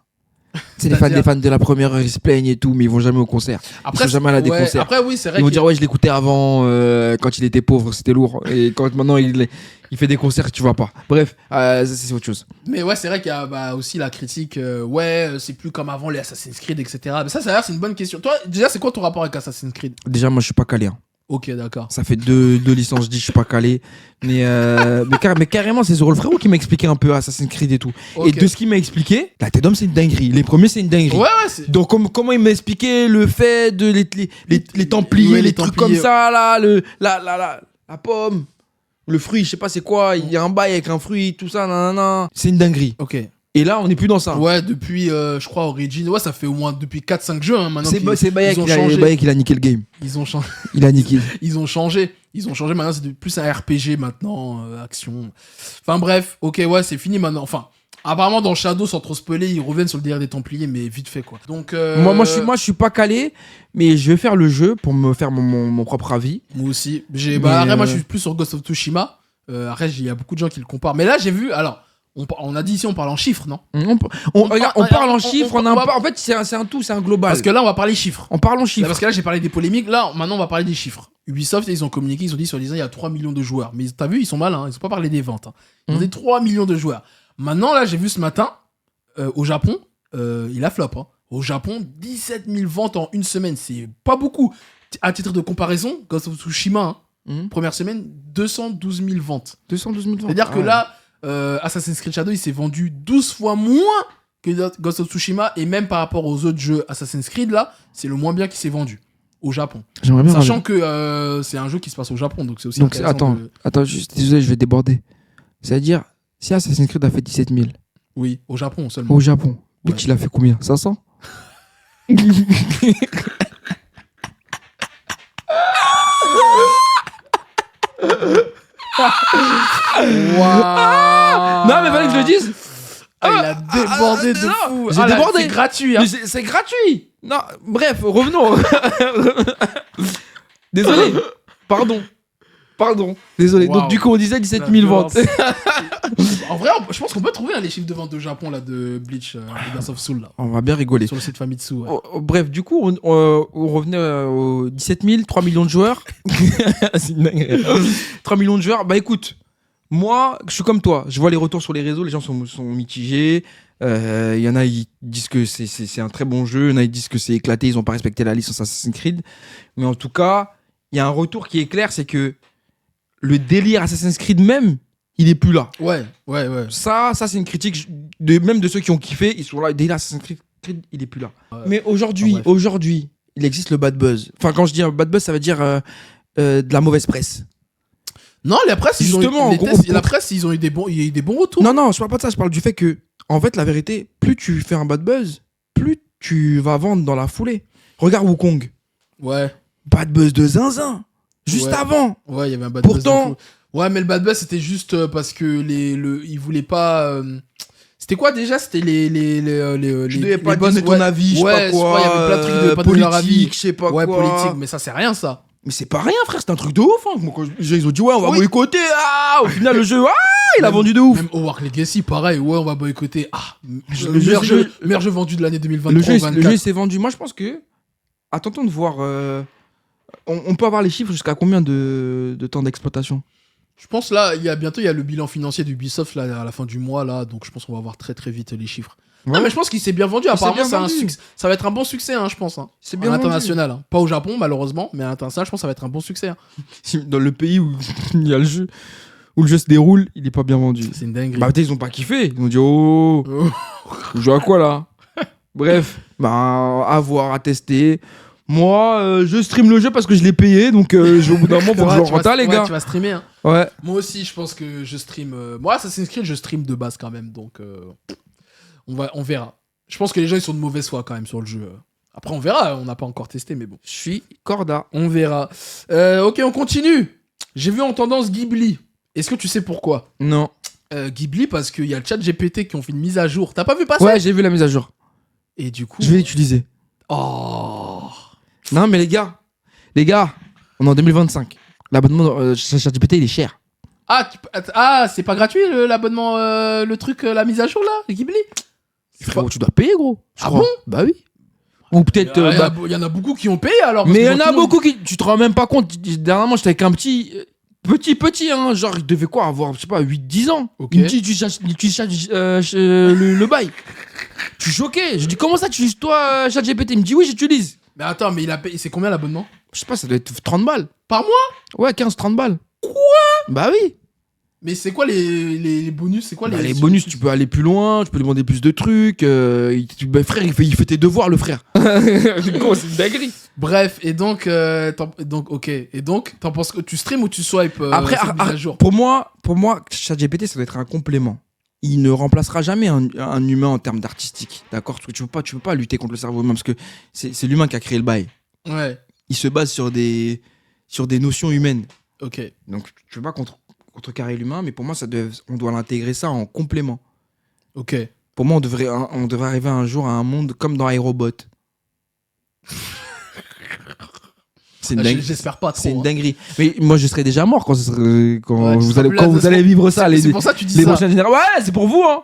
C'est les fans de la première heure, ils se plaignent et tout, mais ils vont jamais au concert. Après, ils sont jamais à des concerts. Après, oui, c'est vrai. Ils vont dire, ouais, je l'écoutais avant, quand il était pauvre, c'était lourd. Et quand maintenant il fait des concerts, tu vois pas. Bref, c'est autre chose. Mais ouais, c'est vrai qu'il y a aussi la critique, c'est plus comme avant les Assassin's Creed, etc. Mais ça, c'est une bonne question. Toi, déjà, c'est quoi ton rapport avec Assassin's Creed? Déjà, moi, je suis pas calé. Hein. Ok, d'accord. Ça fait deux licences, je dis, je suis pas calé. Mais carrément, c'est Zoro le frérot qui m'a expliqué un peu Assassin's Creed et tout. Okay. Et de ce qu'il m'a expliqué, la Tête d'Homme, c'est une dinguerie. Les premiers, c'est une dinguerie. Ouais. Donc, comment il m'a expliqué le fait de les Templiers, les trucs comme ça, là, la pomme, le fruit, je sais pas c'est quoi, il y a un bail avec un fruit, tout ça, nanana. C'est une dinguerie. Ok. Et là, on n'est plus dans ça. Ouais, depuis, je crois, Origin. Ouais, ça fait au moins depuis 4-5 jeux. Hein, maintenant c'est Bayek qui a niqué le game. Ils ont changé. Il a niqué. Ils ont changé. Maintenant, c'est plus un RPG maintenant, action. Enfin, bref. Ok, ouais, c'est fini maintenant. Enfin, apparemment, dans Shadow, sans trop spoiler, ils reviennent sur le délire des Templiers, mais vite fait, quoi. Donc, moi, je suis pas calé, mais je vais faire le jeu pour me faire mon propre avis. Moi aussi. Moi, je suis plus sur Ghost of Tsushima. Après, il y a beaucoup de gens qui le comparent. Mais là, j'ai vu. Alors. On a dit ici, on parle en chiffres, non? On parle en chiffres, en fait, c'est un tout, c'est un global. Parce que là, on va parler chiffres. On parle en chiffres. Parce que là, j'ai parlé des polémiques. Là, maintenant, on va parler des chiffres. Ubisoft, ils ont communiqué, ils ont dit, soi-disant, il y a 3 millions de joueurs. Mais t'as vu, ils sont malins, ils ont pas parlé des ventes. Hein. Ils ont dit 3 millions de joueurs. Maintenant, là, j'ai vu ce matin, au Japon, il a flop. Hein. Au Japon, 17 000 ventes en une semaine. C'est pas beaucoup. À titre de comparaison, Ghost of Tsushima, première semaine, 212 000 ventes. 212 000 ventes. C'est-à-dire que là, Assassin's Creed Shadow, il s'est vendu 12 fois moins que Ghost of Tsushima, et même par rapport aux autres jeux Assassin's Creed, là, c'est le moins bien qui s'est vendu au Japon. J'aimerais bien Sachant que c'est un jeu qui se passe au Japon, donc c'est aussi intéressant. Attends, juste, désolé, je vais déborder. C'est-à-dire, si Assassin's Creed a fait 17 000. Oui, au Japon seulement. Au Japon. Bleach, il a fait combien? 500? Wow. Non, mais fallait que je le dise. Il a débordé de fou. J'ai débordé. C'est gratuit. Hein. C'est gratuit. Non, bref, revenons. Désolé. Pardon. Désolé. Wow. Donc, du coup, on disait 17 000 ventes. En vrai, je pense qu'on peut trouver les chiffres de vente de Japon là, de Bleach, de Dance of Soul. Là, on va bien rigoler. Sur le site Famitsu. Ouais. Bref, du coup, on revenait aux 17 000, 3 millions de joueurs. C'est une dinguerie. 3 millions de joueurs. Bah écoute, moi, je suis comme toi. Je vois les retours sur les réseaux, les gens sont mitigés. Il y en a, ils disent que c'est un très bon jeu. Il y en a, ils disent que c'est éclaté, ils n'ont pas respecté la licence Assassin's Creed. Mais en tout cas, il y a un retour qui est clair, c'est que le délire Assassin's Creed même, il est plus là. Ouais. Ça c'est une critique même de ceux qui ont kiffé. Ils sont là, le délire Assassin's Creed, il est plus là. Ouais. Mais aujourd'hui, il existe le bad buzz. Enfin, quand je dis bad buzz, ça veut dire de la mauvaise presse. Non, la presse, ils ont eu des bons retours. Non, je parle pas de ça. Je parle du fait que, en fait, la vérité, plus tu fais un bad buzz, plus tu vas vendre dans la foulée. Regarde Wukong. Ouais. Bad buzz de zinzin. Juste avant. Ouais, il y avait un bad buzz. Ouais, mais le bad buzz, c'était juste parce que ils voulaient pas. C'était quoi déjà? C'était Je devais pas boss, donner ton avis, je sais pas quoi. il y avait plein de trucs de pas donner leur avis. Politique, je sais pas Ouais, quoi. politique, mais ça, c'est rien, ça. Mais c'est pas rien, frère, c'est un truc de ouf. Hein. Moi, quand les gens ils ont dit, ouais, on va boycotter. Ah, au final, le jeu, il a vendu de ouf. Même Hogwarts Legacy, pareil, ouais, on va boycotter. Meilleur jeu vendu de l'année 2023. Le jeu, il s'est vendu. Moi, je pense que. Attendons de voir. On peut avoir les chiffres jusqu'à combien de temps d'exploitation? Je pense là, bientôt il y a le bilan financier d'Ubisoft là à la fin du mois là, donc je pense qu'on va voir très très vite les chiffres. Ouais. Non mais je pense qu'il s'est bien vendu. Apparemment bien c'est un vendu. succès. Ça va être un bon succès hein, je pense. Hein. C'est À bien vendu. l'international, hein. Pas au Japon malheureusement, mais à l'international je pense que ça va être un bon succès. Hein. Dans le pays où il y a le jeu, où le jeu se déroule, il est pas bien vendu. C'est une dinguerie. Bah peut-être ils ont pas kiffé. Ils ont dit oh, on joue à quoi là? Bref, bah à voir, à tester. Moi, je stream le jeu parce que je l'ai payé, donc au bout d'un moment faut que je le renta les gars. Tu vas streamer. Hein. Ouais. Moi aussi je pense que je stream. Moi Assassin's Creed je stream de base quand même, donc on verra. Je pense que les gens ils sont de mauvaise foi quand même sur le jeu. Après on verra, on n'a pas encore testé mais bon. Je suis corda. On verra. Ok, on continue. J'ai vu en tendance Ghibli. Est-ce que tu sais pourquoi? Non. Ghibli parce qu'il y a le chat GPT qui ont fait une mise à jour. T'as pas vu passer? Ouais, j'ai vu la mise à jour. Et du coup... Je vais l'utiliser. Oh. Non mais les gars, on est en 2025. L'abonnement ChatGPT il est cher. Ah, c'est pas gratuit l'abonnement, le truc, la mise à jour là, le Ghibli? Frérot, tu dois payer gros. Ah bon? Bah oui. Ou peut-être... Il y en a beaucoup qui ont payé alors. mais il y en a beaucoup qui... Tu te rends même pas compte. Dernièrement, j'étais avec un petit, hein. Genre, il devait quoi avoir, je sais pas, 8-10 ans. Ok. Il me dit, tu cherches le bail. Je suis choqué. Je dis, comment ça, tu utilises toi ChatGPT? Il me dit, oui, j'utilise. Mais attends, mais il a payé... C'est combien l'abonnement? Je sais pas, ça doit être 30 balles. Par mois? Ouais, 15-30 balles. Quoi? Bah oui. Mais c'est quoi les bonus? C'est quoi Bah, les bonus, tu peux aller plus loin, tu peux demander plus de trucs. Frère, il fait tes devoirs, le frère. Gros, c'est une dinguerie. Bref, et donc, ok. Et donc, t'en penses que tu stream ou tu swipes Après, cette mise à jour? pour moi, ChatGPT, ça doit être un complément. Il ne remplacera jamais un humain en termes d'artistique. D'accord? Tu peux pas lutter contre le cerveau humain parce que c'est l'humain qui a créé le bail. Ouais. Il se base sur des notions humaines. Ok. Donc, tu peux pas contrecarrer l'humain, mais pour moi, on doit l'intégrer ça en complément. Ok. Pour moi, on devrait arriver un jour à un monde comme dans iRobot. C'est une dinguerie. J'espère pas trop. C'est une hein. dinguerie. Mais moi, je serais déjà mort quand Ouais, vous allez vivre ça. C'est pour ça que tu dis les ça. prochaines générations. Ouais, c'est pour vous. Hein.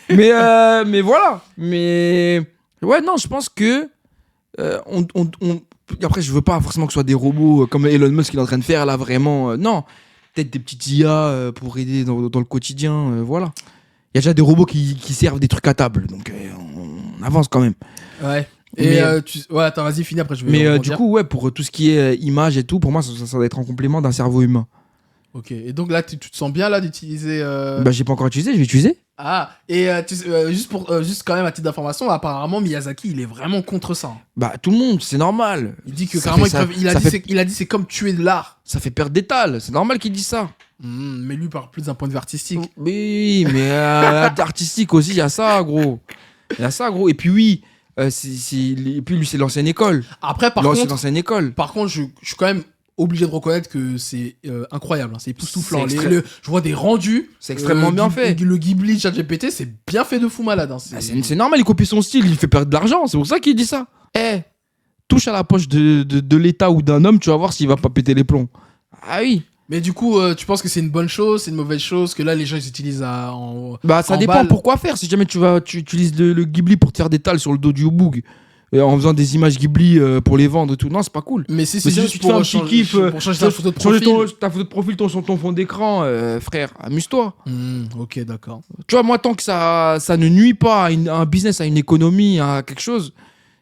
mais voilà. Mais ouais, non, je pense que après, je veux pas forcément que ce soit des robots comme Elon Musk qu'il est en train de faire là, vraiment. Non, peut-être des petites IA pour aider dans le quotidien. Voilà. Il y a déjà des robots qui servent des trucs à table, donc on avance quand même. Ouais. Et ouais, attends, vas-y, finis après. Je vais Mais rebondir. du coup, ouais, pour tout ce qui est image et tout, pour moi, ça doit être en complément d'un cerveau humain. Ok. Et donc là, tu te sens bien là d'utiliser. Bah, j'ai pas encore utilisé, je vais utiliser. Ah. Et juste quand même à titre d'information, apparemment Miyazaki, il est vraiment contre ça. Hein. Bah, tout le monde, c'est normal. Il dit que Ça carrément, fait ça- il a ça dit, fait- il a dit c'est comme tuer de l'art. Ça fait perdre d'étal, c'est normal qu'il dise ça. Mais lui parle plus d'un point de vue artistique. Oui, mais artistique aussi, il y a ça, gros. Il y a ça, gros. Et puis oui, et puis lui, c'est l'ancienne école. Après, C'est l'ancienne école. par contre, je suis quand même obligé de reconnaître que c'est incroyable. Hein. C'est époustouflant. C'est Je vois des rendus. C'est extrêmement bien fait. Le Ghibli ChatGPT, c'est bien fait de fou malade. Hein. Bah, c'est normal, il copie son style, il fait perdre de l'argent, c'est pour ça qu'il dit ça. Touche à la poche de l'État ou d'un homme, tu vas voir s'il va pas péter les plombs. Ah oui. Mais du coup, tu penses que c'est une bonne chose, c'est une mauvaise chose, que là les gens ils utilisent Bah ça en dépend balle. pourquoi faire. Si jamais tu utilises le Ghibli pour te faire des tales sur le dos du Boug en faisant des images Ghibli pour les vendre et tout, non, c'est pas cool. Mais si Mais c'est si juste tu te fais un pour petit kiff, pour changer ta photo de changer profil. ta photo de profil, ton fond d'écran, frère, amuse-toi. Ok, d'accord. Tu vois, moi, tant que ça ne nuit pas à un business, à une économie, à quelque chose,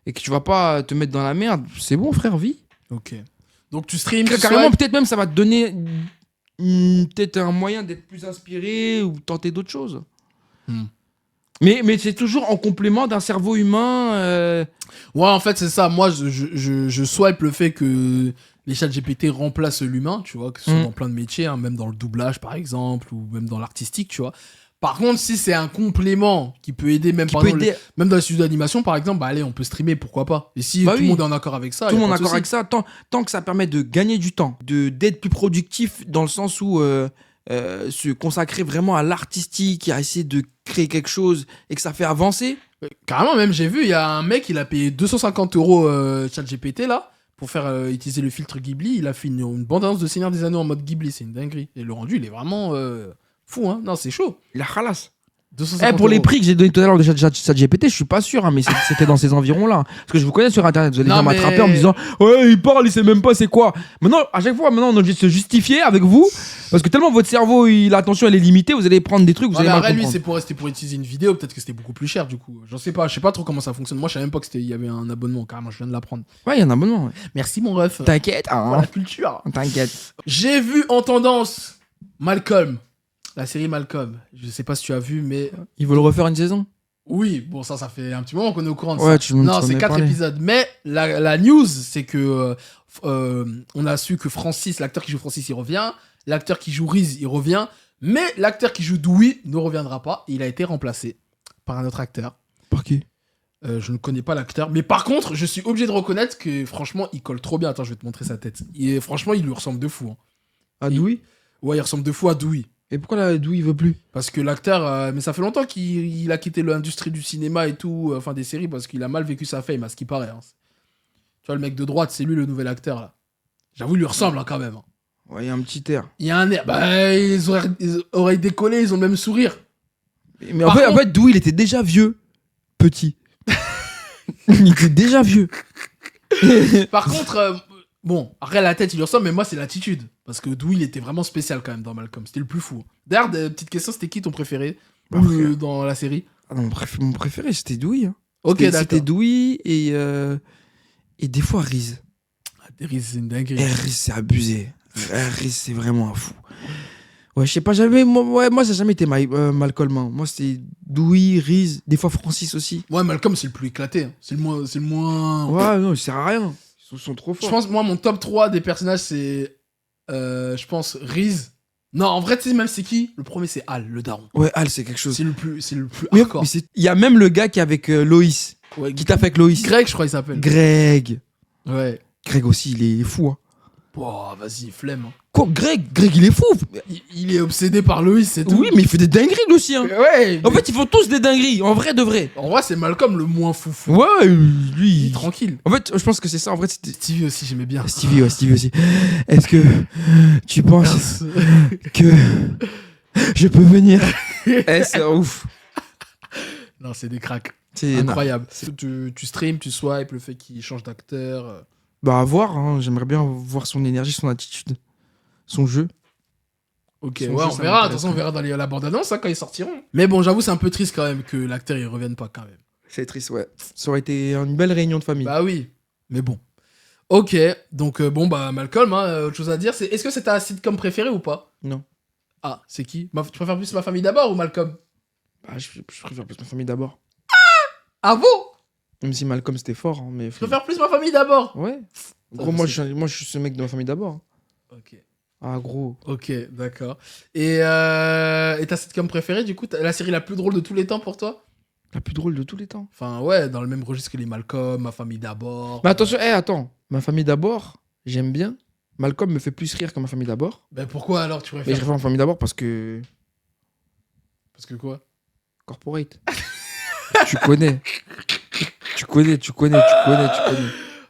et que tu vas pas te mettre dans la merde, c'est bon, frère, vie. Ok. Donc tu streams, tu Carrément, swipes. peut-être même ça va te donner peut-être un moyen d'être plus inspiré ou tenter d'autres choses. Hmm. Mais c'est toujours en complément d'un cerveau humain. Ouais, en fait, c'est ça. Moi, je swipe le fait que les chats GPT remplacent l'humain, tu vois, que ce soit dans plein de métiers, hein, même dans le doublage, par exemple, ou même dans l'artistique, tu vois. Par contre, si c'est un complément qui peut aider, même, même dans les studios d'animation, par exemple, bah allez, on peut streamer, pourquoi pas. Et si tout le monde est en accord avec ça, tout le monde est en accord avec ça, tant que ça permet de gagner du temps, d'être plus productif dans le sens où se consacrer vraiment à l'artistique, à essayer de créer quelque chose et que ça fait avancer. Carrément, même, j'ai vu, il y a un mec, il a payé 250 euros ChatGPT, là, pour faire utiliser le filtre Ghibli. Il a fait une bande-annonce de Seigneur des Anneaux en mode Ghibli. C'est une dinguerie. Et le rendu, il est vraiment fou, hein. Non, c'est chaud. La khalass. 250 Pour les euros. prix que j'ai donné tout à l'heure de ChatGPT, je suis pas sûr, hein, mais c'était dans ces environs-là. Parce que je vous connais sur Internet, vous allez Non, venir m'attraper en me mais- disant ouais, il parle, il sait même pas c'est quoi. Maintenant, à chaque fois, on est obligé de se justifier avec vous, parce que tellement votre cerveau, l'attention elle est limitée, vous allez prendre des trucs, vous Ouais, allez mais mal après, lui, comprendre. c'était pour utiliser une vidéo. Peut-être que c'était beaucoup plus cher, du coup. Je sais pas trop comment ça fonctionne. Moi, je savais même pas qu'il y avait un abonnement. Carrément, je viens de l'apprendre. Ouais, il y a un abonnement. Ouais. Merci, mon ref. T'inquiète, Pour hein. la culture. T'inquiète. J'ai vu en tendance Malcolm. La série Malcolm. Je sais pas si tu as vu, mais Ils veulent refaire une saison. oui, bon, ça fait un petit moment qu'on est au courant de Ouais, ça. tu m'en Non, as c'est 4 parlé. épisodes. Mais la news, c'est que on a su que Francis, l'acteur qui joue Francis, il revient. L'acteur qui joue Reese, il revient. Mais l'acteur qui joue Dewey ne reviendra pas. Il a été remplacé par un autre acteur. Par qui? Je ne connais pas l'acteur. Mais par contre, je suis obligé de reconnaître que franchement, il colle trop bien. Attends, je vais te montrer sa tête. Franchement, il lui ressemble de fou. Hein. À Dewey. Ouais, il ressemble de fou à Dewey. Et pourquoi là, Dewey il veut plus? Parce que l'acteur, mais ça fait longtemps qu'il a quitté l'industrie du cinéma et tout, enfin des séries, parce qu'il a mal vécu sa fame, à ce qui paraît. Hein. Tu vois, le mec de droite, c'est lui le nouvel acteur, là. J'avoue, il lui ressemble hein, quand même. Hein. Ouais, il y a un petit air. Il y a un air. Bah, ils auraient décollé, ils ont le même sourire. Mais Par en contre- fait, Dewey il était déjà vieux. Petit. Il était déjà vieux. Par contre, bon, après la tête, il lui ressemble, mais moi, c'est l'attitude. Parce que Dewey, il était vraiment spécial quand même dans Malcolm. C'était le plus fou. D'ailleurs, petite question, c'était qui ton préféré Bah, Ou, frère. dans la série Ah non, mon préféré, c'était Dewey. Hein. Ok, C'était d'accord. Dewey et des fois Reese. Ah, Reese, c'est une dinguerie. Et Reese, c'est abusé. Reese, c'est vraiment un fou. Ouais, je sais pas, moi, ça n'a jamais été Malcolm. Hein. Moi, c'était Dewey, Reese, des fois Francis aussi. Ouais, Malcolm, c'est le plus éclaté. Hein. C'est le moins. Ouais, non, il sert à rien. Ils sont trop Je forts. pense, moi, mon top 3 des personnages, c'est. Je pense, Reese. Non, en vrai, tu sais même c'est qui? Le premier, c'est Al, le daron. Ouais, Al, c'est quelque chose. C'est le plus Mais hardcore. il y a même le gars qui est avec Loïs. Ouais, Qui t'a fait avec Loïs. Greg, je crois, il s'appelle. Greg. Ouais. Greg aussi, il est fou. Hein. Boah, vas-y, flemme. hein. Quoi, Greg, il est fou. Il est obsédé par Loïs, c'est tout. Oui, mais il fait des dingueries lui aussi. Hein. Ouais. En fait, ils font tous des dingueries, en vrai de vrai. En vrai, c'est Malcolm le moins foufou. Ouais, Il lui. est tranquille. En fait, je pense que c'est ça. En vrai, c'était. Stevie aussi, j'aimais bien. Stevie aussi. Est-ce que tu penses que je peux venir? C'est ouf. Non, c'est des cracks. C'est Incroyable. Tu stream, tu swipes, le fait qu'il change d'acteur. Bah, à voir. Hein. J'aimerais bien voir son énergie, son attitude, son jeu. Ok, Son ouais, jeu, on ça verra. De toute m'intéresse. façon, on verra dans la bande-annonce hein, quand ils sortiront. Mais bon, j'avoue, c'est un peu triste quand même que l'acteur il revienne pas quand même. C'est triste, ouais. Ça aurait été une belle réunion de famille. Bah oui, mais bon. Ok, donc bon, bah Malcolm, hein, autre chose à dire. Est-ce que c'est ta sitcom préférée ou pas? Non. Ah, c'est qui? Tu préfères plus Ma Famille d'abord ou Malcolm? Bah, je préfère plus ma famille d'abord. Ah bon? Même si Malcolm c'était fort, hein, mais. Je préfère plus Ma Famille d'abord. Ouais. Gros, je moi sais. je suis ce mec de ma famille d'abord. Ok, Ah, gros. ok, d'accord. Et ta sitcom préférée, du coup, la série la plus drôle de tous les temps pour toi? La plus drôle de tous les temps. Enfin, ouais, dans le même registre que les Malcolm, Ma Famille d'abord. Mais attention, attends. Ma famille d'abord, j'aime bien. Malcolm me fait plus rire que ma famille d'abord. Ben pourquoi alors tu Mais je préfères? préfère ma famille d'abord parce que. Parce que quoi? Corporate. Tu connais. Tu connais.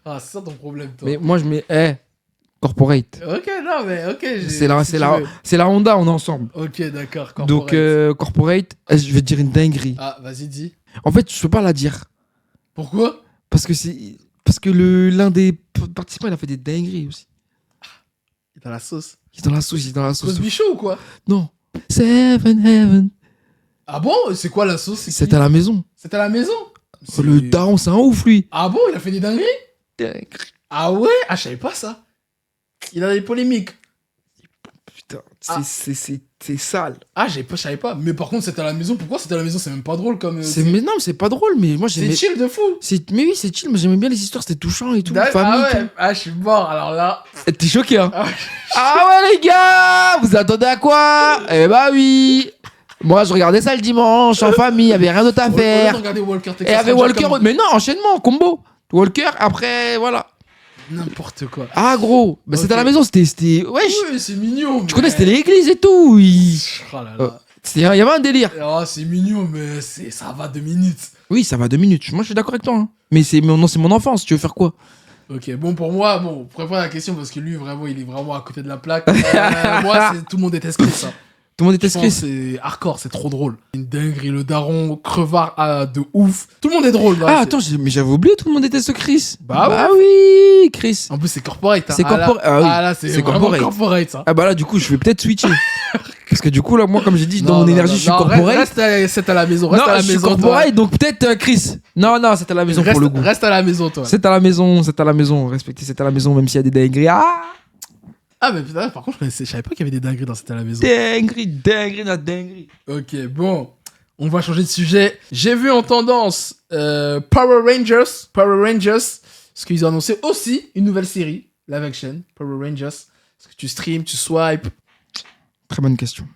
Ah, c'est ça ton problème, toi. Mais moi, je mets. Corporate. Ok, non, mais ok. C'est la, si c'est tu la, veux. c'est la Honda, on est ensemble. Ok, d'accord. Donc, corporate, je vais te dire une dinguerie. Ah, vas-y, dis. En fait, je peux pas la dire. Pourquoi? Parce que l'un des participants, il a fait des dingueries aussi. Il est dans la sauce. Il est dans la sauce. Cosby Show ou quoi? Non. Seven Heaven. Ah bon? C'est quoi la sauce? C'est qui? à la maison. C'est à la maison? Le daron, c'est un ouf, lui. Ah bon? Il a fait des dingueries? Ah ouais? Ah, je savais pas ça. Il a des polémiques. Putain, Ah. c'est sale. Ah, je savais pas. Mais par contre, c'est à la maison. Pourquoi c'est à la maison? C'est même pas drôle comme. Mais non, mais c'est pas drôle, mais moi C'est j'aimais. chill de fou. Mais oui, c'est chill, moi j'aimais bien les histoires, c'était touchant et tout. Ah Famille, ouais. tout. Ah, je suis mort. Alors là. T'es choqué, hein? Ah, Ah ouais, les gars, vous attendez à quoi? Eh bah oui. Moi, je regardais ça le dimanche en famille, y avait rien d'autre à Au lieu de faire. regarder Walker Et Texas avec Ranger Walker, comme- mais non, enchaînement, combo. Walker, après, voilà. N'importe quoi. Ah, gros, bah, c'était à la maison, c'était. Wesh, Oui, c'est mignon. tu connais, c'était l'église et tout. Oh là là. Il y avait un délire. Oh, c'est mignon, mais ça va 2 minutes. Oui, ça va 2 minutes. Moi, je suis d'accord avec toi. Hein. Mais c'est mon enfance, tu veux faire quoi? Ok, bon, pour moi, pour répondre à la question, parce que lui, vraiment, il est vraiment à côté de la plaque. Moi, tout le monde déteste ça. Tout le monde déteste Chris. C'est hardcore, c'est trop drôle. Une dinguerie, le daron, crevard de ouf. Tout le monde est drôle. Ah, attends, mais j'avais oublié, tout le monde déteste Chris. Bah oui, Chris. En plus, c'est corporate. Hein. C'est corporate. Ah, oui. Là, c'est vraiment corporate, ça. Ah bah là, du coup, je vais peut-être switcher. Parce que du coup, là, moi, comme j'ai dit, dans mon énergie, je suis corporate. Reste à la maison. Reste à la maison. Je suis corporate, donc peut-être Chris. Non, c'est à la maison pour le coup. Reste à la maison, toi. C'est à la maison. Respectez, c'est à la maison, même s'il y a des dingueries. Ah, mais putain, par contre, je savais pas qu'il y avait des dingueries dans C'était à la maison. Dinguerie. Ok, bon. On va changer de sujet. J'ai vu en tendance Power Rangers. Parce qu'ils ont annoncé aussi une nouvelle série, live action, Power Rangers. Est-ce que tu streams, tu swipes? Très bonne question.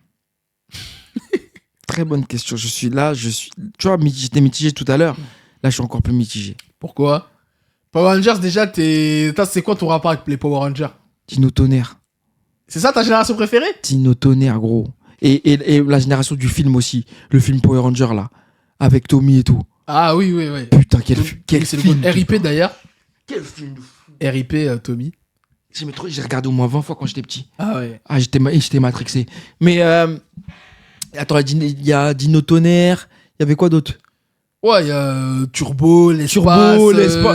Très bonne question. Tu vois, j'étais mitigé tout à l'heure. Là, je suis encore plus mitigé. Pourquoi? Power Rangers, déjà, c'est quoi ton rapport avec les Power Rangers? Dino Tonnerre. C'est ça ta génération préférée? Dino Tonnerre, gros. Et la génération du film aussi. Le film Power Ranger, là. Avec Tommy et tout. Ah oui. Putain, quel c'est film. Le RIP d'ailleurs. Quel film de fou. RIP Tommy. J'ai regardé au moins 20 fois quand j'étais petit. Ah ouais. Ah, j'étais matrixé. Mais, attends, il y a Dino Tonnerre. Il y avait quoi d'autre? Ouais, il y a Turbo, l'espace,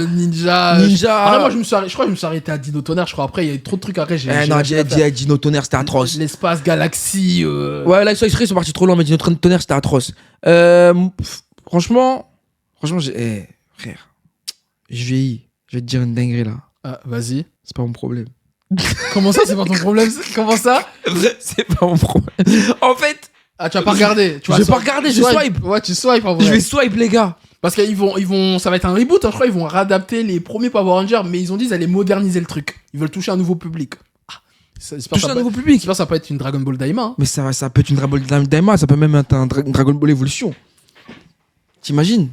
Ninja. Après, moi, je crois que je me suis arrêté à Dino Tonnerre. Je crois après, il y a eu trop de trucs après. Dino Tonnerre, c'était atroce. L'espace, Galaxy. Ouais, là, ils sont partis trop loin, mais Dino Tonnerre, c'était atroce. Franchement, frère, je vieillis. Je vais te dire une dinguerie là. Ah, vas-y. C'est pas mon problème. Comment ça, c'est pas ton problème? Comment ça? C'est pas mon problème. En fait. Ah, tu vas pas regarder. Je vais pas regarder, je swipe. Ouais, tu swipes en vrai. Je vais swipe, les gars. Parce qu'ils vont, ça va être un reboot, hein, je crois, ils vont réadapter les premiers Power Rangers, mais ils ont dit qu'ils allaient moderniser le truc. Ils veulent toucher un nouveau public. Toucher un nouveau public. J'espère que ça peut être une Dragon Ball Daima. Hein. Mais ça peut être une Dragon Ball Daima, ça peut même être un Dragon Ball Evolution. T'imagines?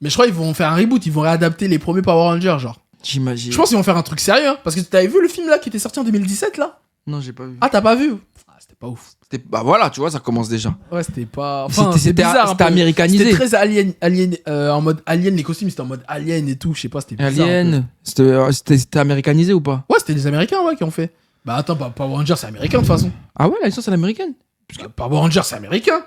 Mais je crois qu'ils vont faire un reboot, ils vont réadapter les premiers Power Rangers, genre. J'imagine. Je pense qu'ils vont faire un truc sérieux, hein, parce que t'avais vu le film là qui était sorti en 2017 là? Non, j'ai pas vu. Ah, t'as pas vu? C'était pas ouf. Bah voilà, tu vois, ça commence déjà. Ouais, c'était pas. Enfin, c'était bizarre. C'était américanisé. C'était très alien, en mode alien, les costumes c'était en mode alien et tout, je sais pas, c'était bizarre. Alien. C'était américanisé ou pas? Ouais, c'était les Américains, ouais, qui ont fait. Bah attends, Power Rangers c'est américain de toute façon. Ah ouais, la licence c'est l'américaine. Power Rangers c'est américain.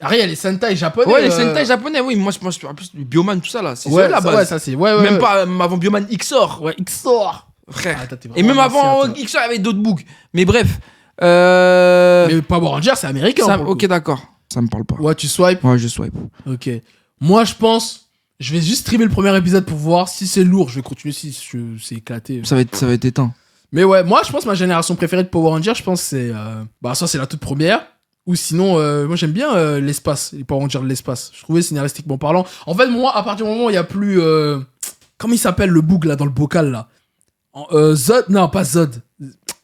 Après, il y a les Sentai japonais. Ouais, les Sentai japonais, oui. Moi, je parle plus du Bioman, tout ça là. C'est ouais, la base. Ouais, ça c'est. Ouais. Même pas avant Bioman XOR. Ouais, XOR. Frère. Ah, et même avant XOR, il y avait d'autres bugs. Mais bref. Mais Power Rangers, c'est américain. Ok, d'accord. Ça me parle pas. Ouais, tu swipes? Ouais, je swipe. Ok. Moi, je pense. Je vais juste streamer le premier épisode pour voir si c'est lourd. Je vais continuer si c'est éclaté. Ça va être éteint. Mais ouais, moi, je pense que ma génération préférée de Power Rangers, je pense c'est. Soit c'est la toute première. Ou sinon, moi j'aime bien l'espace, les Power Rangers de l'espace. Je trouvais scénaristiquement parlant. En fait, moi, à partir du moment où il n'y a plus. Comment il s'appelle le bug là dans le bocal là? Zod? Non, pas Zod.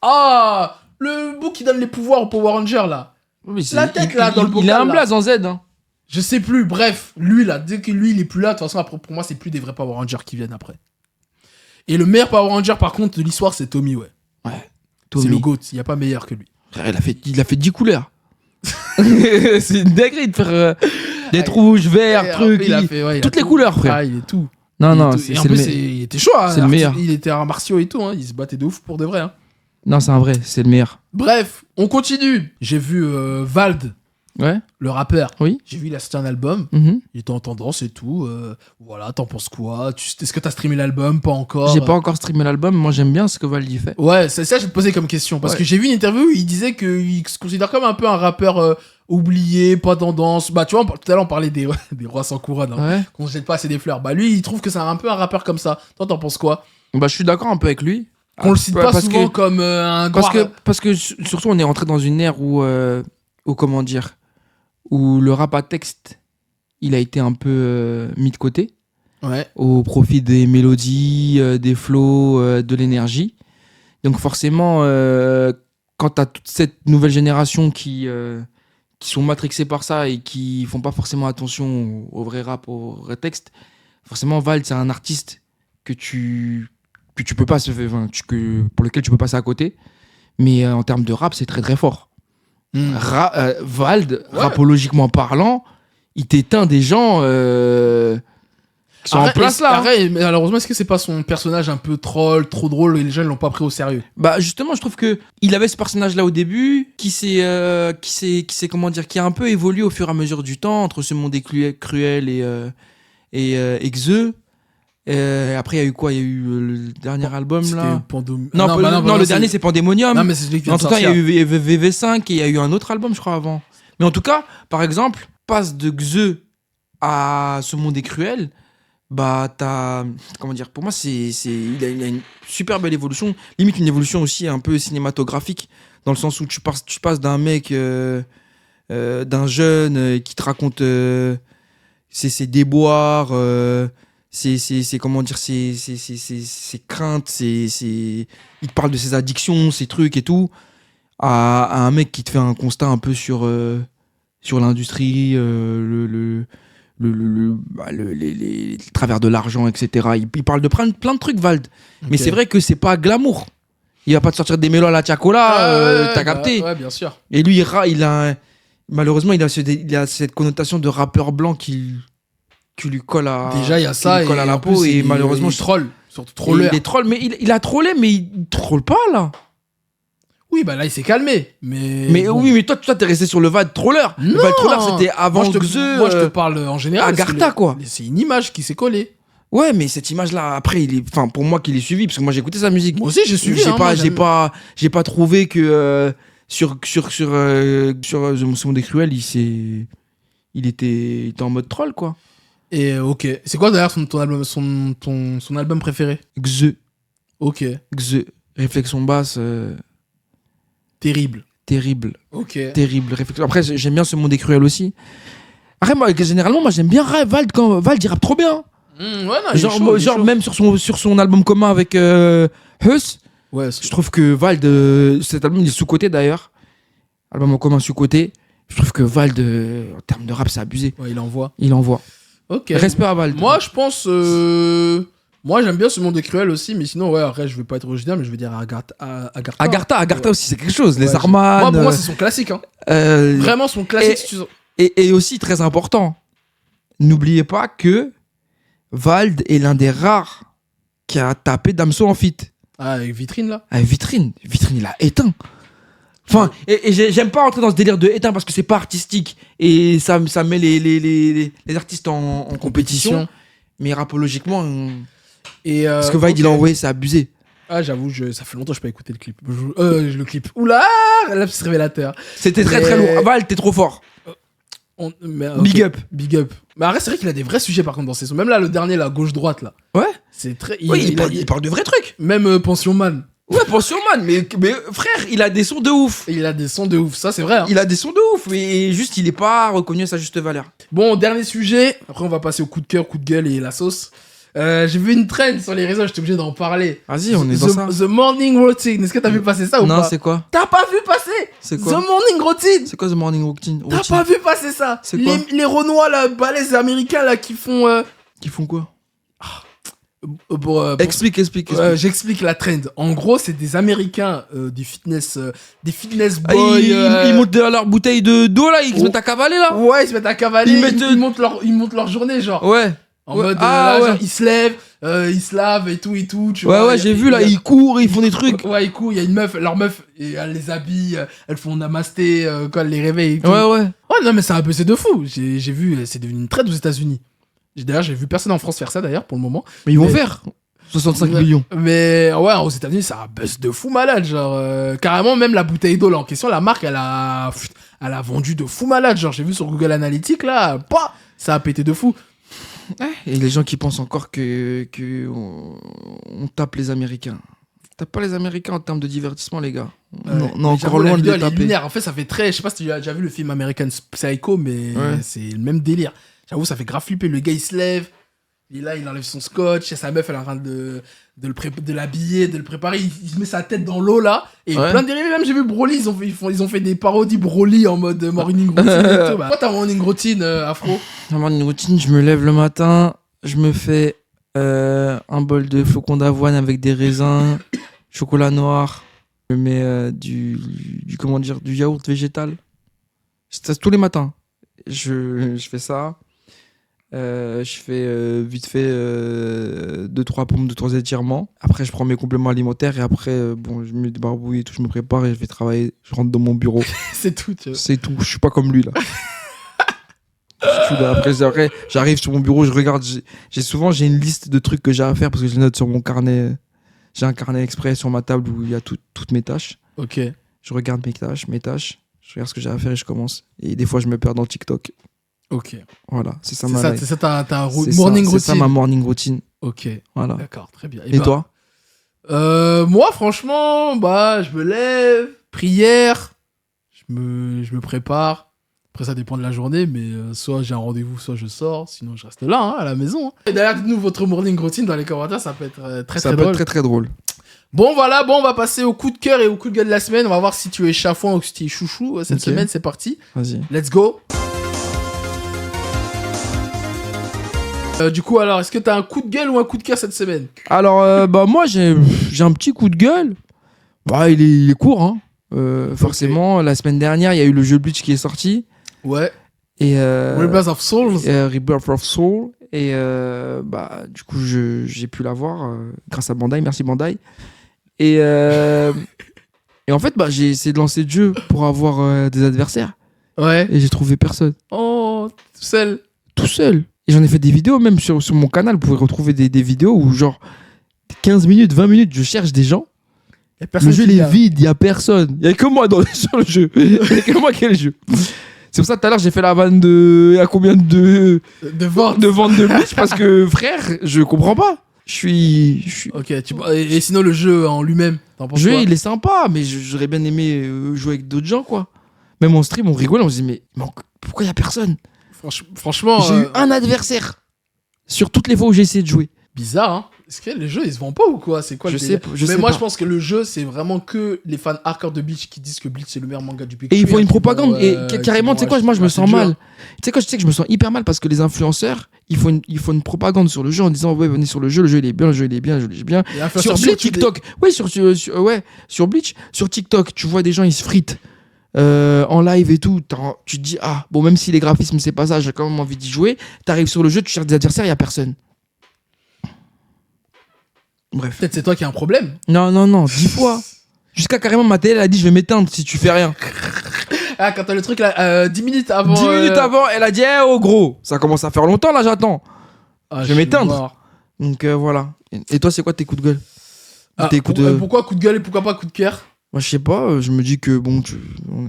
Ah! Le bug qui donne les pouvoirs aux Power Rangers là. La tête là dans le bocal. Il a un blaze en Z. Hein. Je sais plus, bref, lui là, dès que lui il est plus là, de toute façon, après, pour moi, c'est plus des vrais Power Rangers qui viennent après. Et le meilleur Power Ranger par contre de l'histoire, c'est Tommy, ouais. Ouais. C'est le GOAT, il n'y a pas meilleur que lui. Frère, il a fait 10 couleurs. C'est une dinguerie de faire des rouges, verts, trucs. Toutes les couleurs, frère. Ah, il est tout. Non, c'est en plus, il était chaud. C'est le meilleur. Il était arts martiaux et tout. Hein. Il se battait de ouf pour de vrai. Hein. Non, c'est un vrai. C'est le meilleur. Bref, on continue. J'ai vu Vald, ouais. le rappeur. Oui. J'ai vu, il a sorti un album. Mm-hmm. Il était en tendance et tout. Voilà, t'en penses quoi? Est-ce que t'as streamé l'album? Pas encore. J'ai pas encore streamé l'album. Moi, j'aime bien ce que Vald y fait. Ouais, c'est ça que je vais te poser comme question. Parce que j'ai vu une interview où il disait qu'il se considère comme un peu un rappeur oublié, pas tendance. Bah, tu vois, tout à l'heure, on parlait des rois sans couronne. Hein, ouais. Qu'on se jette pas assez des fleurs. Bah, lui, il trouve que c'est un peu un rappeur comme ça. Toi, t'en penses quoi? Bah, je suis d'accord un peu avec lui. Qu'on le cite pas souvent comme un grand. Parce que surtout, on est rentré dans une ère où comment dire, où le rap à texte, il a été un peu mis de côté. Ouais. Au profit des mélodies, des flows, de l'énergie. Donc forcément, quand t'as toute cette nouvelle génération qui sont matrixés par ça et qui font pas forcément attention au vrai rap, au vrai texte, forcément Vald, c'est un artiste que tu que tu peux pas pour lequel tu peux passer à côté. Mais en termes de rap, c'est très très fort. Vald, rapologiquement parlant, il t'éteint des gens qui sont en place là. Mais malheureusement, est-ce que c'est pas son personnage un peu troll, trop drôle et les gens l'ont pas pris au sérieux? Bah justement, je trouve que il avait ce personnage là au début qui s'est comment dire, qui a un peu évolué au fur et à mesure du temps entre ce monde cruel et Xe. Après il y a eu quoi? Il y a eu le dernier album là. Non, le dernier c'est Pandemonium. Non, mais c'est celui qui En tout cas, il y a eu VV5 et il y a eu un autre album, je crois, avant. Mais en tout cas, par exemple, passe de Xe à ce monde cruel. Bah comment dire, pour moi il a une super belle évolution, limite une évolution aussi un peu cinématographique, dans le sens où tu passes d'un mec d'un jeune qui te raconte ses déboires, ses comment dire, ses craintes, il te parle de ses addictions, ses trucs et tout, à un mec qui te fait un constat un peu sur l'industrie, les travers de l'argent, etc. Il parle de plein de trucs, Vald. Okay. Mais c'est vrai que c'est pas glamour. Il va pas te sortir des mélos à la Tiakola, t'as capté. Ouais, bien sûr. Et lui, malheureusement, il a cette connotation de rappeur blanc qui lui colle à. Déjà, il y a ça, colle à la peau, et malheureusement, il troll. Surtout troller. Il est troll, mais il a trollé, mais il troll pas là. Oui, bah là, il s'est calmé. Mais bon. Oui, mais toi, t'es resté sur le Vald troller. Non. Le Vald troller, c'était avant Xe. Moi, je te parle en général. Agartha, quoi. C'est une image qui s'est collée. Ouais, mais cette image-là, après, pour moi qui l'ai suivi, parce que moi, j'ai écouté sa musique. Moi aussi, j'ai suivi. J'ai pas trouvé que sur ce monde cruel, il était en mode troll, quoi. Et ok. C'est quoi d'ailleurs son album préféré? Xe. Ok. Xe. Réflexion basse. Terrible. Ok. Terrible. Réflexion. Après, j'aime bien ce monde cruel aussi. Après, moi, généralement, j'aime bien Vald quand Vald il rappe trop bien. Genre même sur son album commun avec Huss. Ouais. Je trouve que Vald, cet album il est sous-coté d'ailleurs. Album en commun sous-coté. Je trouve que Vald, en termes de rap, c'est abusé. Ouais, il envoie. Ok. Respect à Vald. Moi, je pense. Moi, j'aime bien ce monde cruel aussi, mais sinon, ouais, après, je vais pas être original, mais je vais dire Agartha aussi, c'est quelque chose. Les Arman. Moi, pour moi, c'est son classique. Hein. Vraiment son classique. Et aussi, très important, n'oubliez pas que Vald est l'un des rares qui a tapé Damso en feat. Ah, avec Vitrine, là. Avec Vitrine, il a éteint. Enfin, et j'aime pas rentrer dans ce délire de éteint parce que c'est pas artistique et ça met les artistes en compétition. Mais rapologiquement. Ce que Vald il a envoyé, c'est abusé. Ah, j'avoue, ça fait longtemps que je n'ai pas écouté le clip. Le clip. Oula, là, c'est révélateur. C'était très très lourd. Vald, t'es trop fort. Big up. Mais arrête, c'est vrai qu'il a des vrais sujets par contre dans ses sons. Même là, le dernier, la gauche-droite, là. Ouais. C'est très. Il parle de vrais trucs. Même Pension Man. Ouais, Pension Man, mais frère, il a des sons de ouf. Ça c'est vrai. Hein. Il a des sons de ouf, mais juste il est pas reconnu à sa juste valeur. Bon, dernier sujet. Après, on va passer au coup de cœur, coup de gueule et la sauce. J'ai vu une trend sur les réseaux, j'étais obligé d'en parler. Vas-y, on est dans ça. The Morning Routine. Est-ce que t'as vu passer ça ou pas? Non, c'est quoi? T'as pas vu passer? C'est quoi? The Morning Routine. C'est quoi The Morning Routine? T'as pas vu passer ça? C'est quoi? Les Renois, là, balèzes américains, là, qui font. Qui font quoi? Explique. J'explique la trend. En gros, c'est des Américains, des fitness boys. Ils montent leur bouteille d'eau là, ils se mettent à cavaler là. Ouais, ils se mettent à cavaler. Ils montent leur journée, genre. Ouais. En mode, genre, ils se lèvent, ils se lavent et tout, tu vois. Ouais, j'ai vu là, ils courent, ils font des trucs. Ouais, ils courent, il y a une meuf, leur meuf, et elle les habille, elles font namasté quand elle les réveille et tout. Ouais. Ouais, non, mais c'est un peu, c'est de fou. J'ai vu, c'est devenu une trend aux États-Unis. D'ailleurs, j'ai vu personne en France faire ça d'ailleurs pour le moment. Mais ils vont faire 65 millions. Mais ouais, aux États-Unis, c'est un buzz de fou malade. Genre, carrément, même la bouteille d'eau là en question, la marque, elle a vendu de fou malade. Genre, j'ai vu sur Google Analytics là, ça a pété de fou. Et les gens qui pensent encore que on tape les Américains. On tape pas les Américains en termes de divertissement, les gars. Non, encore loin de les taper. En fait, ça fait très. Je sais pas si tu as déjà vu le film American Psycho, mais c'est le même délire. J'avoue, ça fait grave flipper. Le gars, il se lève. Et là, il enlève son scotch. Et sa meuf, elle est en train de l'habiller, de le préparer. Il met sa tête dans l'eau, là. Et plein de dérivés. Même, j'ai vu Broly. Ils ont fait des parodies Broly en mode morning routine. Toi, t'as morning routine, Afro? La morning routine, je me lève le matin. Je me fais Un bol de flocons d'avoine avec des raisins, chocolat noir. Je mets du yaourt végétal. C'est ça, tous les matins. Je fais ça. Je fais vite fait 2-3 pompes, 2-3 étirements. Après, je prends mes compléments alimentaires et après, je me débarbouille et tout, je me prépare et je vais travailler. Je rentre dans mon bureau. C'est tout, tu vois. C'est tout. Je suis pas comme lui là. Après, j'arrive sur mon bureau, je regarde. J'ai une liste de trucs que j'ai à faire parce que je les note sur mon carnet. J'ai un carnet exprès sur ma table où il y a toutes mes tâches. Ok. Je regarde mes tâches. Je regarde ce que j'ai à faire et je commence. Et des fois, je me perds dans TikTok. Ok. Voilà, c'est ça C'est ça ta c'est morning ça, routine. C'est ça ma morning routine. Ok. Voilà. D'accord, très bien. Et toi? Moi, franchement, je me lève, prière, je me prépare. Après, ça dépend de la journée, mais soit j'ai un rendez-vous, soit je sors. Sinon, je reste là, hein, à la maison. Et d'ailleurs, dites-nous votre morning routine dans les commentaires, ça peut être très drôle. Très très drôle. Bon, voilà, on va passer au coup de cœur et au coup de gueule de la semaine. On va voir si tu es chafouin ou si tu es chouchou cette semaine. C'est parti. Vas-y. Let's go. Du coup, alors, est-ce que t'as un coup de gueule ou un coup de cœur cette semaine? Alors, moi, j'ai un petit coup de gueule. Il est court, hein. Forcément, la semaine dernière, il y a eu le jeu Bleach qui est sorti. Ouais. Et Rebirth of Souls. Rebirth of Soul. Et du coup, j'ai pu l'avoir grâce à Bandai. Merci Bandai. Et en fait, j'ai essayé de lancer le jeu pour avoir des adversaires. Ouais. Et j'ai trouvé personne. Oh, tout seul. Tout seul. Et j'en ai fait des vidéos, même sur mon canal. Vous pouvez retrouver des vidéos où, genre, 15 minutes, 20 minutes, je cherche des gens. Le jeu, il est vide, il n'y a personne. Il n'y a que moi sur le jeu. Il n'y a que moi qui ai le jeu. C'est pour ça, tout à l'heure, j'ai fait la vanne de... Il y a combien de ventes de Bleach parce que, frère, je comprends pas. Je suis... Ok, et sinon, le jeu en lui-même, t'en penses Le jeu, quoi? il est sympa, mais j'aurais bien aimé jouer avec d'autres gens, quoi. Même en stream, on rigole, on se dit, mais pourquoi il n'y a personne? Franchement... J'ai eu un adversaire sur toutes les fois où j'ai essayé de jouer. Bizarre, hein? Est-ce que les jeux, ils se vendent pas ou quoi? C'est quoi le délire? Mais moi, je pense que le jeu, c'est vraiment que les fans hardcore de Bleach qui disent que Bleach, c'est le meilleur manga du Pikachu. Et ils font une propagande. Et carrément, tu sais quoi, moi, je me sens mal. Tu sais quoi, je sais que je me sens hyper mal parce que les influenceurs, ils font une propagande sur le jeu en disant, ouais, venez sur le jeu il est bien, le jeu, il est bien, le jeu, il est bien. Sur Bleach, TikTok. Ouais, sur Bleach, sur TikTok, tu vois des gens, ils se fritent. En live et tout, tu te dis, même si les graphismes c'est pas ça, j'ai quand même envie d'y jouer. T'arrives sur le jeu, tu cherches des adversaires, il y a personne. Bref. Peut-être c'est toi qui as un problème. Non, 10 fois. Jusqu'à carrément ma télé, elle a dit, je vais m'éteindre si tu fais rien. Quand t'as le truc là, 10 minutes avant. 10 minutes avant, elle a dit, oh gros, ça commence à faire longtemps là, j'attends. Je vais m'éteindre. Donc voilà. Et toi, c'est quoi tes coups de gueule? Pourquoi coup de gueule et pourquoi pas coup de cœur? Moi, je sais pas, je me dis que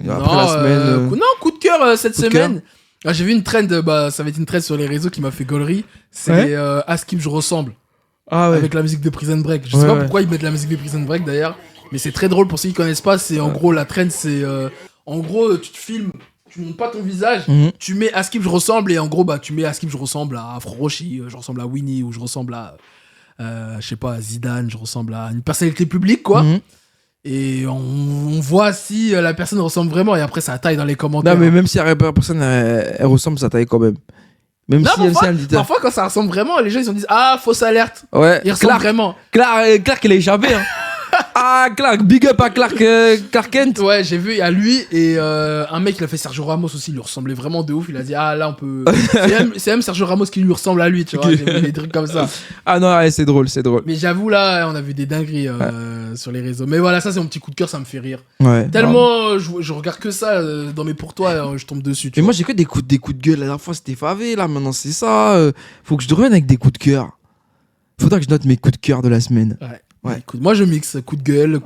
après la semaine. Non, coup de cœur cette semaine. J'ai vu une trend, ça va être une trend sur les réseaux qui m'a fait gaulerie. C'est à ce qui je ressemble. Ah ouais. Avec la musique de Prison Break. Je sais pas pourquoi ils mettent la musique de Prison Break d'ailleurs. Mais c'est très drôle pour ceux qui connaissent pas. C'est en gros, la trend, c'est. En gros, tu te filmes, tu montes pas ton visage, tu mets à ce qui je ressemble et en gros, tu mets à ce qui je ressemble à Afro Roshi, je ressemble à Winnie ou je ressemble à. Je sais pas, à Zidane, je ressemble à une personnalité publique quoi. Et on voit si la personne ressemble vraiment et après ça taille dans les commentaires. Non mais même si la personne elle ressemble, ça taille quand même. Même non, si elle dit parfois quand ça ressemble vraiment, les gens ils se disent fausse alerte. Ouais. Il ressemble vraiment. Clark il a échappé hein. Clark, big up à Clark Kent. Ouais, j'ai vu, il y a lui et un mec, il a fait Sergio Ramos aussi, il lui ressemblait vraiment de ouf. Il a dit, là on peut. c'est même Sergio Ramos qui lui ressemble à lui, tu vois. J'ai vu des trucs comme ça. Ah non, ouais, c'est drôle. Mais j'avoue, là, on a vu des dingueries sur les réseaux. Mais voilà, ça, c'est mon petit coup de cœur, ça me fait rire. Ouais. Tellement, je regarde que ça dans mes pour toi, je tombe dessus. Mais moi, j'ai que des coups de gueule. La dernière fois, c'était Favé, là, maintenant, c'est ça. Faut que je revienne avec des coups de cœur. Faudra que je note mes coups de cœur de la semaine. Ouais. Écoute, moi je mixe coup de gueule.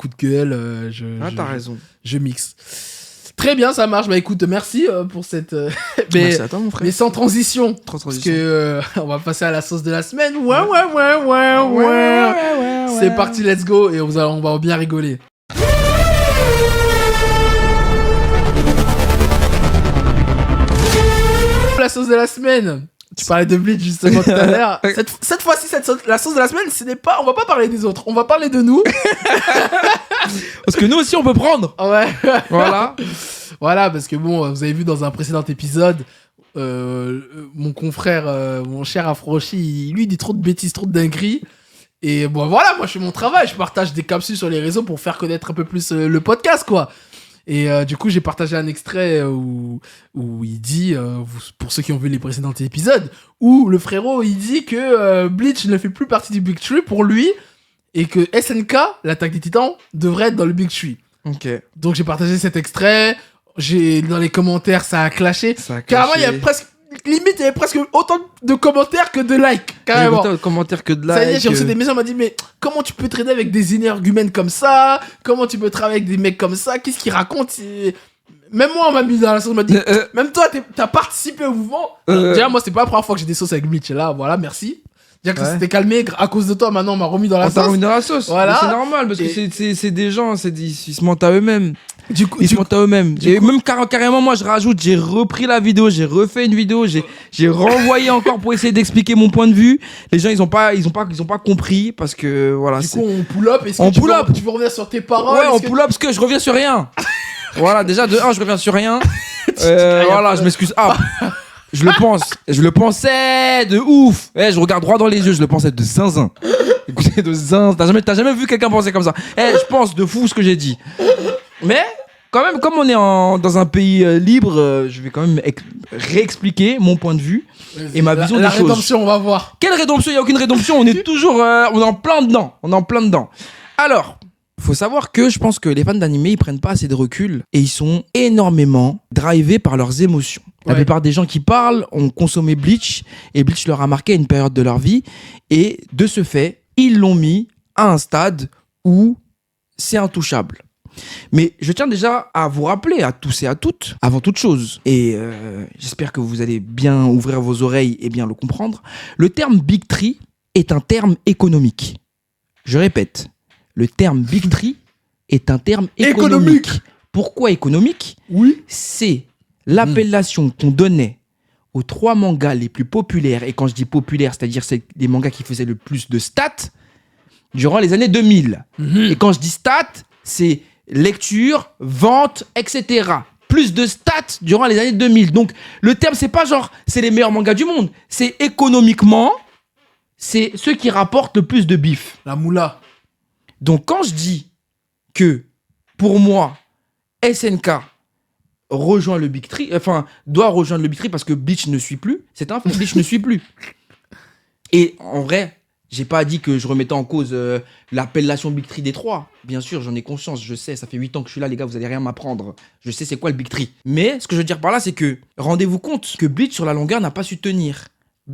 T'as raison. Je mixe. Très bien, ça marche. Écoute, merci pour cette. Merci à toi, mon frère. Mais sans transition. Parce que on va passer à la sauce de la semaine. Ouais. C'est parti, let's go. Et on va bien rigoler. La sauce de la semaine. Tu parlais de Bleach justement tout à l'heure. Cette fois-ci, la sauce de la semaine, on va pas parler des autres, on va parler de nous. Parce que nous aussi, on peut prendre. Ouais. Voilà. Voilà, parce que bon, vous avez vu dans un précédent épisode, mon confrère, mon cher Afrochi, lui, il dit trop de bêtises, trop de dingueries. Et bon, voilà, moi, je fais mon travail. Je partage des capsules sur les réseaux pour faire connaître un peu plus le podcast, quoi. Et du coup, j'ai partagé un extrait où il dit, pour ceux qui ont vu les précédents épisodes, où le frérot, il dit que Bleach ne fait plus partie du Big Tree pour lui et que SNK, l'attaque des titans, devrait être dans le Big Tree. Ok. Donc, j'ai partagé cet extrait. Dans les commentaires, ça a clashé. Carrément, il y a presque... Limite, il y avait presque autant de commentaires que de likes. Carrément. Autant de commentaires que de likes. Ça y est, j'ai reçu des messages, on m'a dit, mais comment tu peux traîner avec des énergumènes comme ça? Comment tu peux travailler avec des mecs comme ça? Qu'est-ce qu'ils racontent? Même moi, on m'a mis dans la sauce, on m'a dit, même toi, t'as participé au mouvement. Déjà, moi, c'est pas la première fois que j'ai des sauces avec Bleach. Là, voilà, merci. Déjà que c'était calmé à cause de toi, maintenant, on m'a remis dans la sauce. On t'a remis dans la sauce. Voilà. C'est normal, parce que c'est des gens, ils se mentent à eux-mêmes. Ils se mentent à eux-mêmes. Et même carrément, moi, je rajoute, j'ai repris la vidéo, j'ai refait une vidéo, j'ai renvoyé encore pour essayer d'expliquer mon point de vue. Les gens, ils ont pas compris parce que voilà. Du coup, on pull up. Est-ce que tu veux revenir sur tes paroles? Ouais, on pull up parce que je reviens sur rien. Voilà, déjà de 1, je reviens sur rien. Voilà, je m'excuse. Ah, je le pensais de ouf. Je regarde droit dans les yeux, je le pensais de zinzin. Écoutez, de zinzin. T'as jamais vu quelqu'un penser comme ça? Je pense de fou ce que j'ai dit. Mais quand même, comme on est dans un pays libre, je vais quand même réexpliquer mon point de vue et ma vision des choses. La rédemption, on va voir. Quelle rédemption? Il n'y a aucune rédemption. On est toujours, on est en plein dedans. Alors, faut savoir que je pense que les fans d'anime, ils prennent pas assez de recul et ils sont énormément drivés par leurs émotions. La plupart des gens qui parlent ont consommé Bleach et Bleach leur a marqué à une période de leur vie et de ce fait, ils l'ont mis à un stade où c'est intouchable. Mais je tiens déjà à vous rappeler à tous et à toutes, avant toute chose, et j'espère que vous allez bien ouvrir vos oreilles et bien le comprendre, le terme Big Tree est un terme économique. Je répète, le terme Big Tree est un terme économique. Pourquoi économique? Oui. C'est l'appellation qu'on donnait aux 3 mangas les plus populaires, et quand je dis populaires, c'est-à-dire c'est les mangas qui faisaient le plus de stats durant les années 2000. Et quand je dis stats, c'est lecture, vente, etc. Plus de stats durant les années 2000. Donc, le terme, c'est pas genre, c'est les meilleurs mangas du monde. C'est économiquement, c'est ceux qui rapportent le plus de bif. La moula. Donc, quand je dis que, pour moi, SNK rejoint le Big Tree, doit rejoindre le Big Tree parce que Bleach ne suit plus, c'est un fait, Bleach ne suit plus. Et en vrai, j'ai pas dit que je remettais en cause l'appellation Big Tree des 3. Bien sûr, j'en ai conscience, je sais, ça fait 8 ans que je suis là, les gars, vous allez rien m'apprendre. Je sais c'est quoi le Big Tree. Mais ce que je veux dire par là, c'est que rendez-vous compte que Bleach sur la longueur n'a pas su tenir.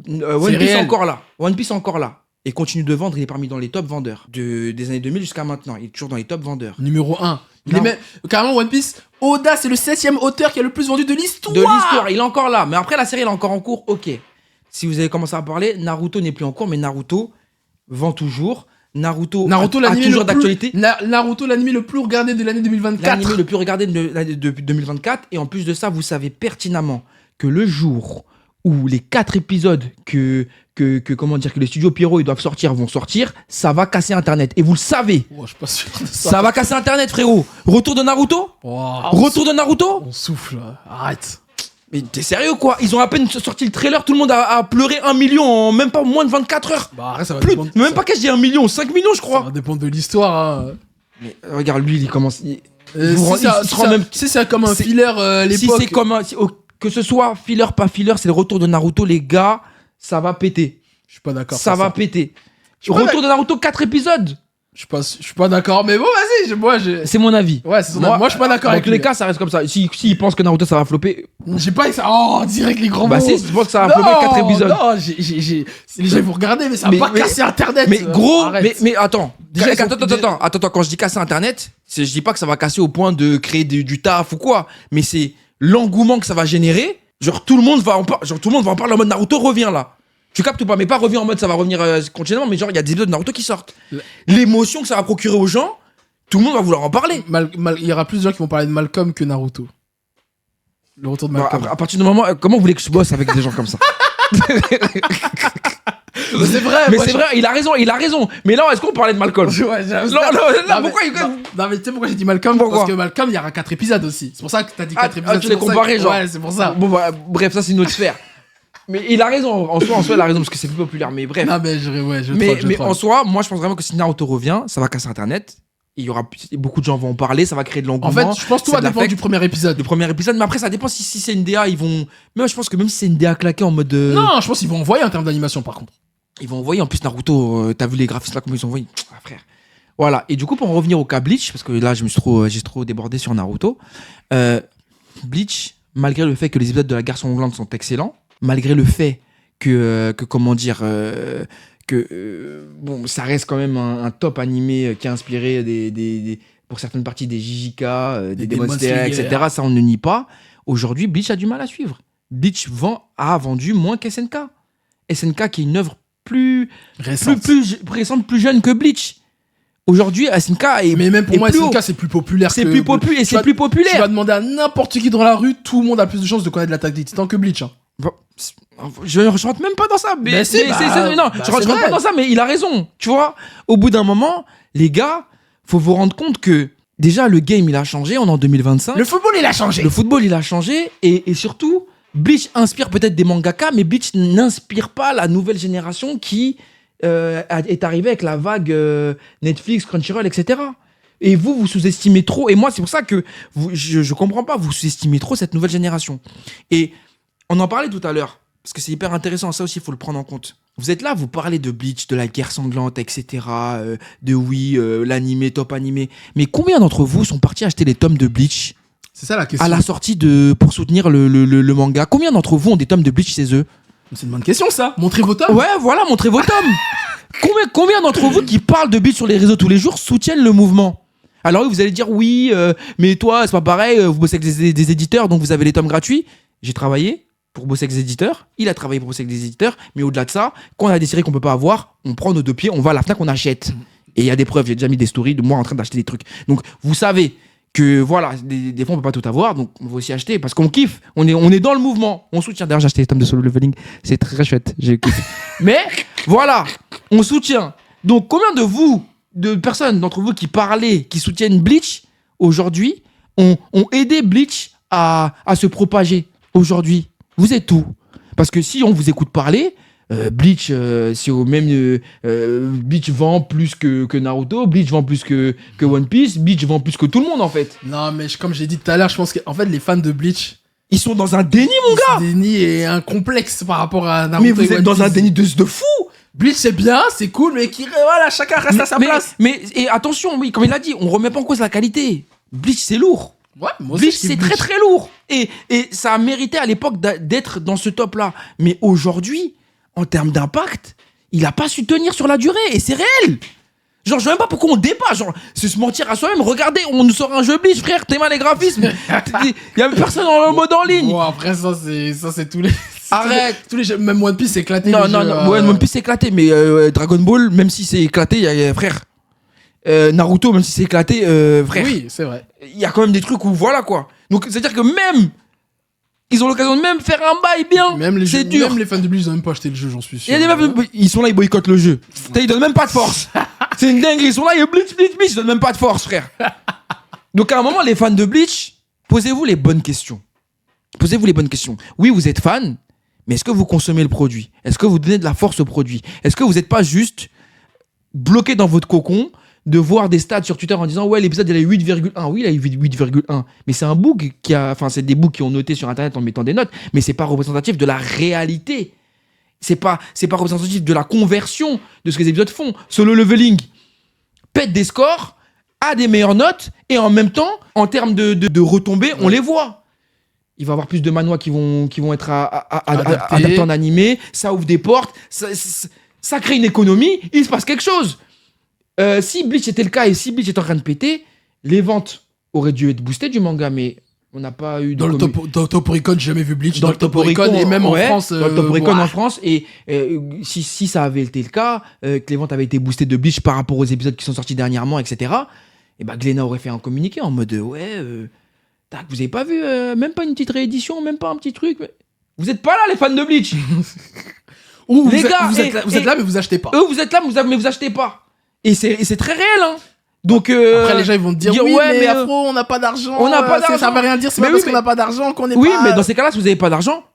One Piece est encore là. One Piece est encore là. Et continue de vendre, il est parmi dans les top vendeurs. Des années 2000 jusqu'à maintenant, il est toujours dans les top vendeurs. Numéro 1. Carrément, One Piece, Oda, c'est le 7ème auteur qui a le plus vendu de l'histoire. De l'histoire, il est encore là. Mais après, la série, elle est encore en cours, ok. Si vous avez commencé à parler, Naruto n'est plus en cours, mais Naruto vend toujours. Naruto a toujours d'actualité. Naruto, l'anime le plus regardé de l'année 2024. L'anime le plus regardé depuis 2024. Et en plus de ça, vous savez pertinemment que le jour où les 4 épisodes que les studios Pierrot ils doivent sortir vont sortir, ça va casser Internet. Et vous le savez. Oh, je suis pas sûr de ça. Ça va casser Internet, frérot. Retour de Naruto. Retour de Naruto. On souffle. Arrête. Mais t'es sérieux quoi? Ils ont à peine sorti le trailer, tout le monde a pleuré 1 million en même pas moins de 24 heures. Bah arrête, ça va dépendre. Même pas qu'est-ce que je dis 1 million, 5 millions je crois. Ça va dépendre de l'histoire. Hein. Mais regarde, lui il commence. Si c'est comme un filler l'époque. Si c'est comme que ce soit filler pas filler, c'est le retour de Naruto, les gars, ça va péter. Je suis pas d'accord. Ça va péter. Retour de Naruto 4 épisodes. Je suis pas d'accord, mais bon, vas-y, c'est mon avis. Ouais, c'est son avis. Moi, je suis pas d'accord avec tous les cas, ça reste comme ça. S'ils pensent que Naruto, ça va flopper. J'ai pas ça. Oh, direct les grands mots. Bah, si, je pense que ça va flopper 4 épisodes. Non, les gens vont regarder, mais ça va pas casser Internet. Mais gros, mais attends. Attends, quand je dis casser Internet, je dis pas que ça va casser au point de créer du taf ou quoi. Mais c'est l'engouement que ça va générer. Genre, tout le monde va en parler en mode Naruto revient là. Tu captes ou pas? Mais pas revenir en mode ça va revenir continuellement, mais genre il y a des épisodes de Naruto qui sortent. L'émotion que ça va procurer aux gens, tout le monde va vouloir en parler. Il y aura plus de gens qui vont parler de Malcolm que Naruto. Le retour de Malcolm. À partir du moment, comment vous voulez que je bosse avec des gens comme ça? C'est vrai. Mais c'est vrai, il a raison. Mais là, est-ce qu'on parlait de Malcolm? Ouais, Non, pourquoi il... Non, mais tu sais pourquoi j'ai dit Malcolm? Pourquoi? Parce que Malcolm, il y aura 4 épisodes aussi. C'est pour ça que t'as dit 4 épisodes. Tu les comparés, genre. Ouais, c'est pour ça. Bon, bah, bref, ça, c'est une autre sphère. Mais il a raison, en soi, il a raison, parce que c'est plus populaire. Mais bref. Non, mais je mais en soi, moi, je pense vraiment que si Naruto revient, ça va casser Internet. Il y aura beaucoup de gens vont en parler, ça va créer de l'engouement. En fait, je pense que tout va dépendre du premier épisode. Le premier épisode, mais après, ça dépend si c'est une DA, ils vont. Mais je pense que même si c'est une DA claquée en mode. Non, je pense qu'ils vont envoyer en termes d'animation, par contre. Ils vont envoyer, en plus, Naruto, t'as vu les graphismes là, comment ils ont envoyé? Ah, frère. Voilà. Et du coup, pour en revenir au cas Bleach, parce que là, j'ai trop débordé sur Naruto. Bleach, malgré le fait que les épisodes de la guerre sanglante sont excellents, malgré le fait que comment dire. Bon, ça reste quand même un top animé qui a inspiré pour certaines parties des JJK, des Demon Slayer, etc. Ça, on ne nie pas. Aujourd'hui, Bleach a du mal à suivre. Bleach a vendu moins qu'SNK. SNK qui est une œuvre plus récente, plus jeune que Bleach. Aujourd'hui, SNK est. Mais même pour moi, SNK, c'est plus populaire. C'est plus populaire. Tu vas demander à n'importe qui dans la rue, tout le monde a plus de chances de connaître l'Attaque des Titans que Bleach. Bon, je rentre même pas dans ça. Je rentre pas dans ça, mais il a raison. Tu vois, au bout d'un moment, les gars, faut vous rendre compte que déjà le game il a changé. On est en 2025. Le football il a changé. Et surtout, Bleach inspire peut-être des mangaka, mais Bleach n'inspire pas la nouvelle génération qui est arrivée avec la vague Netflix, Crunchyroll, etc. Et vous sous-estimez trop. Et moi, c'est pour ça que je comprends pas. Vous sous-estimez trop cette nouvelle génération. Et on en parlait tout à l'heure, parce que c'est hyper intéressant, ça aussi il faut le prendre en compte. Vous êtes là, vous parlez de Bleach, de la guerre sanglante, etc., l'animé, top animé, mais combien d'entre vous sont partis acheter les tomes de Bleach? C'est ça la question. À la sortie pour soutenir le manga? Combien d'entre vous ont des tomes de Bleach chez eux? C'est une bonne question ça, montrez vos tomes. Ouais, voilà, montrez vos tomes. Combien d'entre vous qui parlent de Bleach sur les réseaux tous les jours soutiennent le mouvement? Alors oui, vous allez dire oui, mais toi c'est pas pareil, vous bossez avec des éditeurs, donc vous avez les tomes gratuits. J'ai travaillé pour bosser avec des éditeurs, il a travaillé pour bosser avec des éditeurs, mais au-delà de ça, quand on a des séries qu'on peut pas avoir, on prend nos deux pieds, on va à la Fnac, on achète. Et il y a des preuves, j'ai déjà mis des stories de moi en train d'acheter des trucs. Donc vous savez que voilà, des fois on peut pas tout avoir, donc on va aussi acheter parce qu'on kiffe, on est dans le mouvement, on soutient. D'ailleurs j'ai acheté les tomes de Solo Leveling, c'est très chouette, j'ai kiffé. Mais voilà, on soutient. Donc combien de personnes d'entre vous qui parlaient, qui soutiennent Bleach aujourd'hui, ont aidé Bleach à se propager aujourd'hui? Vous êtes où? Parce que si on vous écoute parler, Bleach, c'est au même. Bleach vend plus que Naruto, Bleach vend plus que One Piece, Bleach vend plus que tout le monde en fait. Non, mais comme j'ai dit tout à l'heure, je pense qu'en fait, les fans de Bleach. Ils sont dans un déni, mon gars! Un déni et un complexe par rapport à Naruto. Mais vous êtes dans un déni de fou! Bleach, c'est bien, c'est cool, mais voilà, chacun reste à sa place. Et attention, oui, comme il a dit, on remet pas en cause la qualité. Bleach, c'est lourd. Ouais, moi Bleach, c'est très très lourd. Et ça a mérité à l'époque d'être dans ce top-là. Mais aujourd'hui, en termes d'impact, il a pas su tenir sur la durée. Et c'est réel. Genre, je sais même pas pourquoi on dépasse. Genre, c'est se mentir à soi-même. Regardez, on nous sort un jeu Bleach, frère. T'es mal les graphismes. Il y a personne en mode en ligne. Bon, après, ça, c'est tous les. Arrête. Tous les jeux, même One Piece, c'est éclaté. Non. Ouais, One Piece, c'est éclaté. Mais Dragon Ball, même si c'est éclaté, frère. Naruto, même si c'est éclaté, frère. Oui, c'est vrai. Il y a quand même des trucs où voilà quoi. Donc, c'est-à-dire que même. Ils ont l'occasion de même faire un bail bien. C'est dur. Même les fans de Bleach, ils ont même pas acheté le jeu, j'en suis sûr. Il y a des meufs, ils sont là, ils boycottent le jeu. Ils donnent même pas de force. C'est une dinguerie. Ils sont là, ils Bleach, ils donnent même pas de force, frère. Donc à un moment, les fans de Bleach, posez-vous les bonnes questions. Oui, vous êtes fan, mais est-ce que vous consommez le produit? Est-ce que vous donnez de la force au produit? Est-ce que vous n'êtes pas juste bloqué dans votre cocon de voir des stats sur Twitter en disant ouais, l'épisode il a eu 8,1. Oui, il a eu 8,1. Mais c'est un bug c'est des bugs qui ont noté sur internet en mettant des notes, mais c'est pas représentatif de la réalité. C'est pas représentatif de la conversion de ce que les épisodes font. Solo Leveling pète des scores, a des meilleures notes, et en même temps, en termes de retombées, on les voit. Il va y avoir plus de manhwas qui vont être adaptés en animé, ça ouvre des portes, ça crée une économie, il se passe quelque chose. Si Bleach était le cas et si Bleach est en train de péter, les ventes auraient dû être boostées du manga, mais on n'a pas eu... Dans le Top Oricon, j'ai jamais vu Bleach. Dans le Top Oricon et même en France... Dans le Top Oricon en France, et si ça avait été le cas, que les ventes avaient été boostées de Bleach par rapport aux épisodes qui sont sortis dernièrement, etc., et bah Glénat aurait fait un communiqué en mode vous avez pas vu, même pas une petite réédition, même pas un petit truc. Vous êtes pas là, les fans de Bleach. Ou Les gars, vous êtes là, mais vous achetez pas. Eux, vous êtes là, mais vous achetez pas. Et c'est très réel, hein. Donc, après, les gens ils vont te dire oui, ouais, mais Afro, on n'a pas d'argent. On n'a pas d'argent. Ça veut rien dire, c'est Mais pas oui, parce qu'on n'a pas d'argent qu'on est oui, pas. mais dans ces cas-là, si vous n'avez pas d'argent,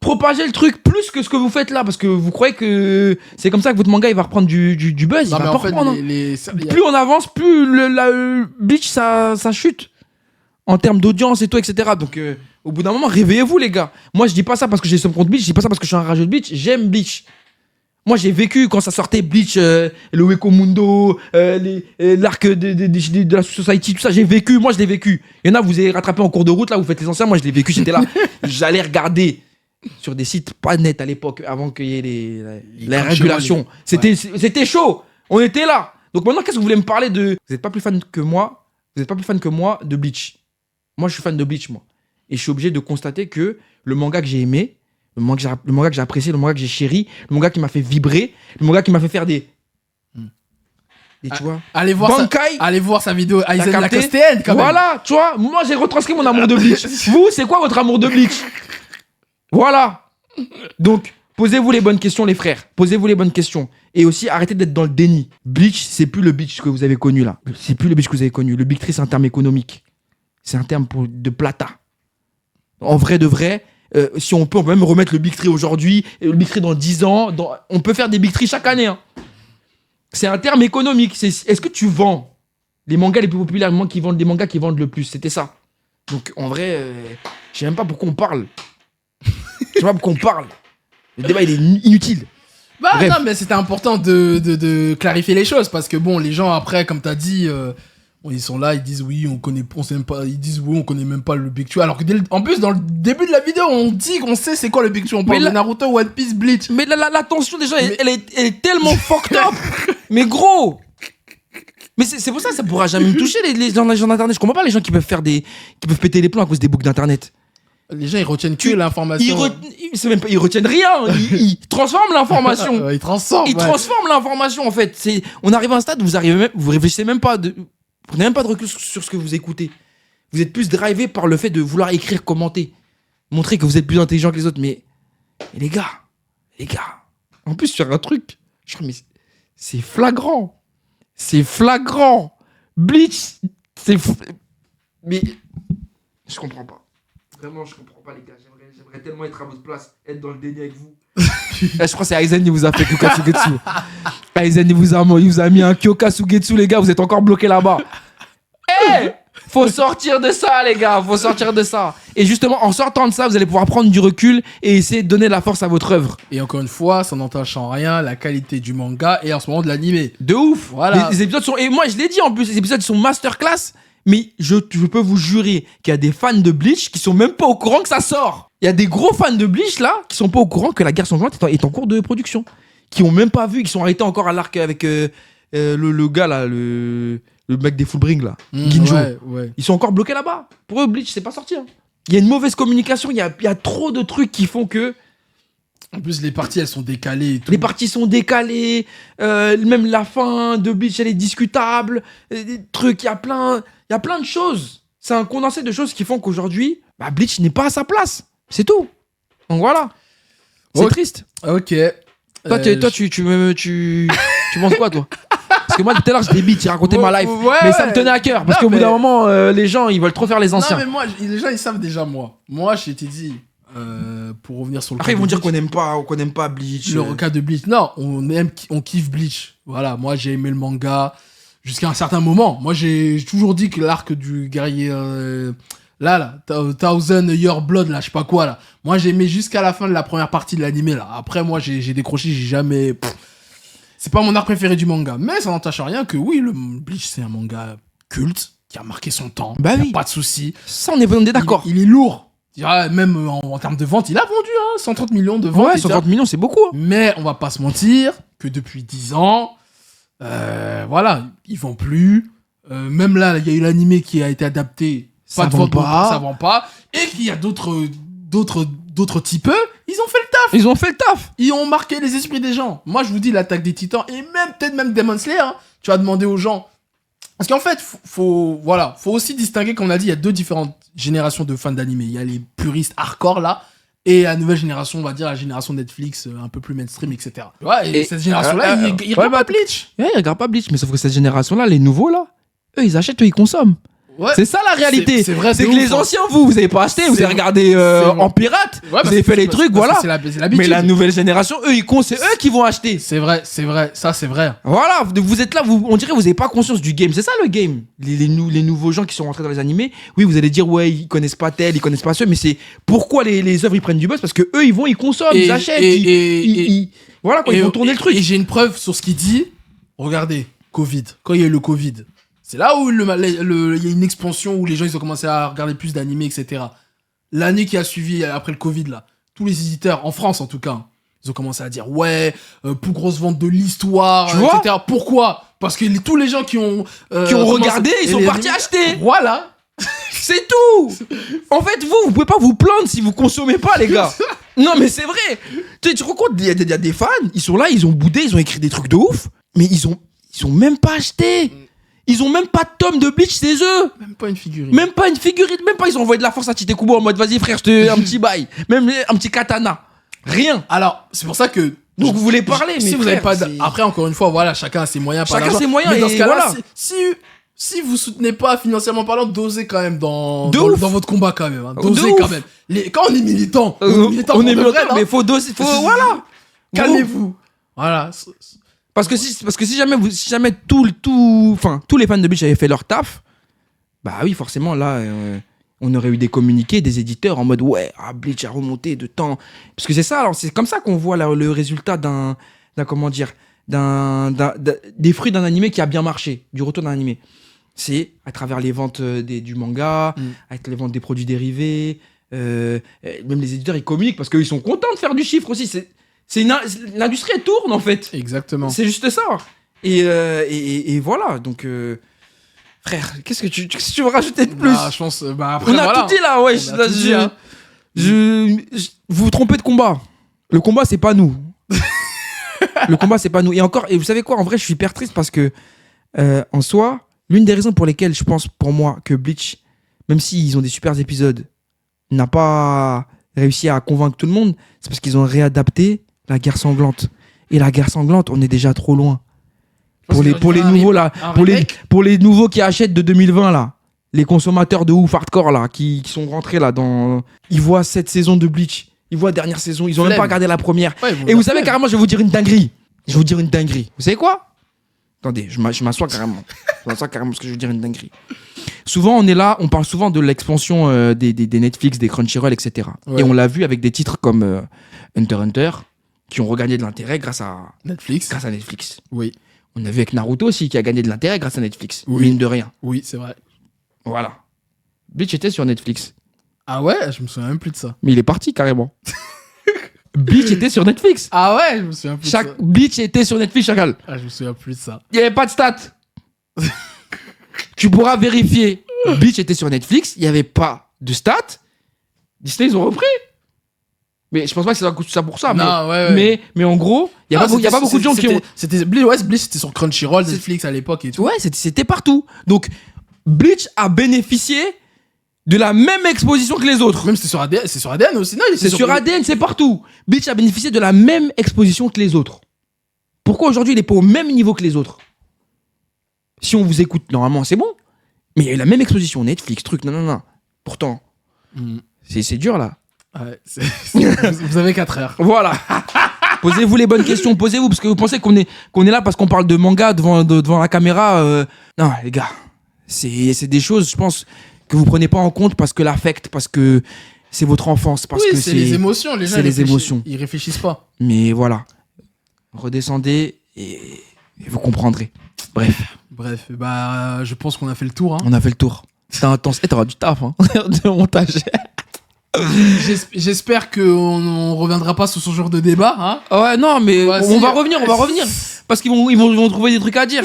propagez le truc plus que ce que vous faites là, parce que vous croyez que c'est comme ça que votre manga il va reprendre du buzz, Non, il mais va en pas fait, reprendre. Plus on avance, plus le Bleach ça chute en termes d'audience et tout, etc. Donc au bout d'un moment, réveillez-vous les gars. Moi je dis pas ça parce que j'ai ce contre Bleach, je dis pas ça parce que je suis un rageux de Bleach, j'aime Bleach. Moi j'ai vécu quand ça sortait Bleach, le Weko Mundo, l'arc de la Society, tout ça, j'ai vécu, moi je l'ai vécu. Il y en a, vous avez rattrapé en cours de route, là vous faites les anciens, moi je l'ai vécu, j'étais là. J'allais regarder sur des sites pas nets à l'époque, avant qu'il y ait les régulations. C'était chaud, on était là. Donc maintenant, qu'est-ce que vous voulez me parler de... Vous n'êtes pas plus fan que moi, de Bleach. Moi je suis fan de Bleach, moi. Et je suis obligé de constater que le manga que j'ai aimé, le manga que j'ai apprécié, le manga que j'ai chéri, le manga qui m'a fait vibrer, le manga qui m'a fait faire des tu vois, allez voir sa vidéo Aizen Lacosteenne quand même. Voilà, tu vois, moi j'ai retranscrit mon amour de Bleach. Vous, c'est quoi votre amour de Bleach? Voilà. Donc, posez-vous les bonnes questions les frères. Posez-vous les bonnes questions. Et aussi, arrêtez d'être dans le déni. Bleach, c'est plus le Bleach que vous avez connu là. C'est plus le Bleach que vous avez connu. Le Big Tree, c'est un terme économique. C'est un terme de plata. En vrai de vrai, si on peut même remettre le Big Tree aujourd'hui, le Big Tree dans 10 ans, on peut faire des Big Tree chaque année. Hein. C'est un terme économique. Est-ce que tu vends les mangas les plus populaires, des mangas qui vendent le plus? C'était ça. Donc en vrai, je sais même pas pourquoi on parle. Je sais pas pourquoi on parle. Le débat il est inutile. Bah bref. Non, mais c'était important de clarifier les choses parce que bon, les gens après, comme t'as dit, ils sont là, ils disent oui, on sait même pas, ils disent oui, on connaît même pas le Big Two. Alors que en plus, dans le début de la vidéo, on dit qu'on sait c'est quoi le Big Two. On parle de Naruto, One Piece, Bleach. Mais la tension déjà, elle est tellement fucked up. Mais gros. Mais c'est pour ça que ça pourra jamais me toucher les gens d'internet. Je comprends pas les gens qui peuvent péter les plombs à cause des boucles d'internet. Les gens ils retiennent que l'information. Ils retiennent rien. Ils transforment l'information. Ils transforment l'information en fait. On arrive à un stade où vous réfléchissez même pas. Vous n'avez même pas de recul sur ce que vous écoutez. Vous êtes plus drivé par le fait de vouloir écrire, commenter, montrer que vous êtes plus intelligent que les autres. Mais les gars. En plus sur un truc, mais c'est flagrant. Bleach, mais je comprends pas. Vraiment, je comprends pas, les gars. J'aimerais tellement être à votre place, être dans le déni avec vous. Je crois que c'est Aizen qui vous a fait Kyokasugetsu. Aizen, il vous a mis un Kyokasugetsu, les gars. Vous êtes encore bloqués là-bas. Faut sortir de ça, les gars. Faut sortir de ça. Et justement, en sortant de ça, vous allez pouvoir prendre du recul et essayer de donner de la force à votre œuvre. Et encore une fois, ça n'entache en rien la qualité du manga et en ce moment de l'animé. De ouf. Voilà. Les épisodes sont... Et moi, je l'ai dit en plus, les épisodes sont masterclass. Mais je peux vous jurer qu'il y a des fans de Bleach qui sont même pas au courant que ça sort. Il y a des gros fans de Bleach là qui sont pas au courant que la guerre sanglante est en cours de production. Qui ont même pas vu, qui sont arrêtés encore à l'arc avec le gars là, le mec des Fullbring là, Ginjo. Ouais. Ils sont encore bloqués là-bas. Pour eux, Bleach c'est pas sorti. Hein. Il y a une mauvaise communication, il y a trop de trucs qui font que... En plus, les parties, elles sont décalées et tout. Les parties sont décalées. Même la fin de Bleach, elle est discutable. Des trucs, il y a plein de choses. C'est un condensé de choses qui font qu'aujourd'hui, Bleach n'est pas à sa place. C'est tout. Donc voilà. C'est triste. Ok. Toi, tu penses quoi, toi? Parce que moi, tout à l'heure, je t'ai j'ai raconté ma life. Mais ça me tenait à cœur. Parce qu'au bout d'un moment, les gens, ils veulent trop faire les anciens. Non, mais moi, les gens, ils savent déjà moi. Moi, je t'ai dit... pour revenir sur le après ils vont dire qu'on n'aime pas Bleach. Le cas de Bleach, non, on kiffe Bleach. Voilà, moi j'ai aimé le manga jusqu'à un certain moment. Moi j'ai toujours dit que l'arc du guerrier là, Thousand Year Blood là, je sais pas quoi là. Moi j'ai aimé jusqu'à la fin de la première partie de l'animé là. Après moi j'ai décroché, j'ai jamais. C'est pas mon arc préféré du manga, mais ça n'entache à rien que oui, le Bleach c'est un manga culte qui a marqué son temps. Bah oui. Pas de souci. Ça on est d'accord. Il est lourd. Même en termes de vente, il a vendu 130 millions de ventes. Ouais, 130 millions, c'est beaucoup. Hein. Mais on va pas se mentir que depuis 10 ans, voilà, ils vendent plus. Même là, il y a eu l'animé qui a été adapté. Ça vend pas. Et qu'il y a d'autres types, ils ont fait le taf. Ils ont marqué les esprits des gens. Moi, je vous dis, l'attaque des Titans, et peut-être même Demon Slayer, tu vas demander aux gens. Parce qu'en fait, faut aussi distinguer, comme on a dit, il y a deux différentes générations de fans d'animé. Il y a les puristes hardcore, là, et la nouvelle génération, on va dire la génération Netflix, un peu plus mainstream, etc. Ouais, et cette génération-là, ils regardent pas Bleach. Ouais, ils regardent pas Bleach, mais sauf que cette génération-là, les nouveaux là, eux ils achètent, eux ils consomment. Ouais. C'est ça la réalité. C'est vrai, c'est que ouf, les anciens, vous avez pas acheté, vous avez regardé en pirate, Ouais, vous avez fait les trucs, voilà. C'est l'habitude. Mais la nouvelle génération, eux c'est eux qui vont acheter. C'est vrai, ça c'est vrai. Voilà, vous êtes là, on dirait que vous avez pas conscience du game. C'est ça le game. Les nouveaux gens qui sont rentrés dans les animés, oui, vous allez dire, ouais, ils connaissent pas tel, ils connaissent pas ceux, mais c'est pourquoi les œuvres ils prennent du buzz, parce que eux ils consomment, ils achètent, voilà, ils vont tourner le truc. Et j'ai une preuve sur ce qu'il dit. Regardez, Covid, quand il y a eu le Covid. C'est là où il y a une expansion où les gens ils ont commencé à regarder plus d'animés, etc. L'année qui a suivi après le Covid, là, tous les éditeurs, en France en tout cas, ils ont commencé à dire ouais, plus grosse vente de l'histoire, tu vois etc. Pourquoi ? Parce que tous les gens qui ont regardé, ils sont partis acheter. Voilà. C'est tout. En fait, vous pouvez pas vous plaindre si vous consommez pas, les gars. Non, mais c'est vrai. Tu te rends compte, il y a des fans, ils sont là, ils ont boudé, ils ont écrit des trucs de ouf, mais ils ont même pas acheté. Ils ont même pas de tome de Bleach chez eux. Même pas une figurine. Même pas ils ont envoyé de la force à Tite Kubo en mode vas-y frère, je te un petit bail. Même un petit katana. Rien. Alors, c'est pour ça que. Donc vous voulez parler, mais si vous avez pas. Après, encore une fois, voilà, chacun a ses moyens. Chacun ses moyens. Mais dans ce cas-là, voilà. si vous soutenez pas financièrement parlant, dosez quand même dans votre combat quand même. Hein. De Dosez ouf. quand même. Quand on est militant, on est militant, vrai, mais faut doser. Voilà. Calmez-vous. Voilà. Parce que si jamais tous les fans de Bleach avaient fait leur taf, bah oui, forcément, là, on aurait eu des communiqués, des éditeurs en mode ouais, Bleach a remonté de temps. Parce que c'est ça, alors c'est comme ça qu'on voit le résultat des fruits d'un animé qui a bien marché, du retour d'un animé. C'est à travers les ventes du manga, avec les ventes des produits dérivés, même les éditeurs ils communiquent parce qu'ils sont contents de faire du chiffre aussi. L'industrie elle tourne en fait. Exactement. C'est juste ça. Et voilà. Donc, frère, qu'est-ce que tu veux rajouter de plus? Je pense. Après, on a tout dit là, ouais. Vous vous trompez de combat. Le combat, c'est pas nous. Le combat, c'est pas nous. Et encore, et vous savez quoi? En vrai, je suis hyper triste parce que, en soi, l'une des raisons pour lesquelles je pense, pour moi, que Bleach, même s'ils ont des super épisodes, n'a pas réussi à convaincre tout le monde, c'est parce qu'ils ont réadapté la guerre sanglante. Et la guerre sanglante, on est déjà trop loin. Pour les nouveaux là, pour les nouveaux qui achètent de 2020 là, les consommateurs de ouf hardcore là, qui sont rentrés là ils voient cette saison de Bleach, ils voient la dernière saison, ils ont même pas regardé la première. Ouais, et vous savez carrément, je vais vous dire une dinguerie. Vous savez quoi? Attendez, je m'assois carrément. Parce que je vais vous dire une dinguerie. Souvent, on est là, on parle souvent de l'expansion des Netflix, des Crunchyroll, etc. Ouais. Et on l'a vu avec des titres comme Hunter x Hunter, qui ont regagné de l'intérêt grâce à Netflix. Oui. On a vu avec Naruto aussi, qui a gagné de l'intérêt grâce à Netflix. Oui. Mine de rien. Oui, c'est vrai. Voilà. Bleach était sur Netflix. Ah ouais? Je me souviens même plus de ça. Mais il est parti carrément. Bleach était sur Netflix. Ah ouais? Je me souviens plus de ça. Bleach était sur Netflix, Chacal. Ah, je me souviens plus de ça. Il n'y avait pas de stats. Tu pourras vérifier. Bleach était sur Netflix, il n'y avait pas de stats. Disney, ils ont repris. Mais je pense pas que c'est ça pour ça. Non, mais en gros, il y a pas beaucoup de gens qui ont. Bleach, c'était sur Crunchyroll, Netflix à l'époque et tout. Ouais, c'était partout. Donc, Bleach a bénéficié de la même exposition que les autres. Même c'est sur ADN aussi. Non, c'est sur ADN, c'est partout. Bleach a bénéficié de la même exposition que les autres. Pourquoi aujourd'hui il est pas au même niveau que les autres? Si on vous écoute, normalement, c'est bon. Mais il y a eu la même exposition, Netflix, truc, non. Pourtant, c'est dur là. Ouais, vous avez 4 heures. Voilà. Posez-vous les bonnes questions, posez-vous, parce que vous pensez qu'on est là parce qu'on parle de manga devant la caméra. Non, les gars, c'est des choses, je pense, que vous prenez pas en compte parce que l'affect, parce que c'est votre enfance, parce que c'est les émotions. Les gens, ils réfléchissent pas. Mais voilà, redescendez et vous comprendrez. Bref, je pense qu'on a fait le tour. Hein. On a fait le tour. C'était intense. Et t'auras du taf, hein, de montage. J'espère qu'on reviendra pas sur ce genre de débat. Hein. Ouais, non, mais on va revenir. Parce qu'ils vont trouver des trucs à dire.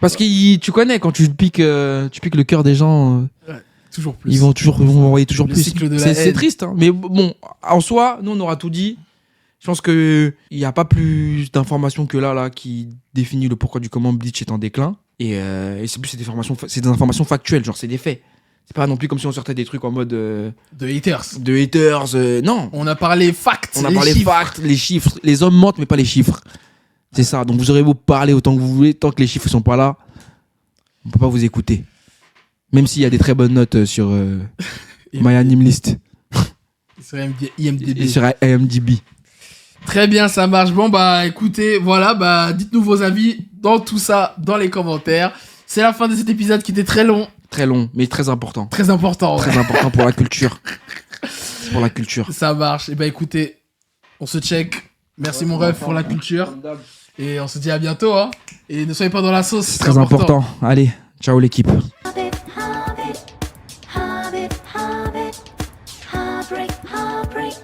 Parce que tu connais, quand tu piques le cœur des gens, toujours plus. Ils vont envoyer toujours le plus. Cycle de la haine. C'est triste, hein. Mais bon, en soi, nous on aura tout dit. Je pense qu'il n'y a pas plus d'informations que là qui définit le pourquoi du comment Bleach est en déclin. Et c'est plus des informations factuelles, genre c'est des faits. C'est pas non plus comme si on sortait des trucs en mode De haters. de haters. Non. On a parlé facts. On a les parlé chiffres. facts, les chiffres. Les hommes mentent, mais pas les chiffres. C'est ça. Donc vous aurez beau parler autant que vous voulez, tant que les chiffres sont pas là, on peut pas vous écouter. Même s'il y a des très bonnes notes sur My Anime List Sur IMDb. et sur IMDb. Très bien, ça marche. Bon, bah écoutez, voilà, bah dites-nous vos avis dans tout ça, dans les commentaires. C'est la fin de cet épisode qui était très long, Très long, mais très important. très important. Ouais. Très important pour la culture. C'est pour la culture. Ça marche. Et bah écoutez, on se check. Merci mon ref pour la culture. Et on se dit à bientôt. Hein. Et ne soyez pas dans la sauce. C'est très important. Allez, ciao l'équipe. Heartbreak, heartbreak, heartbreak, heartbreak, heartbreak.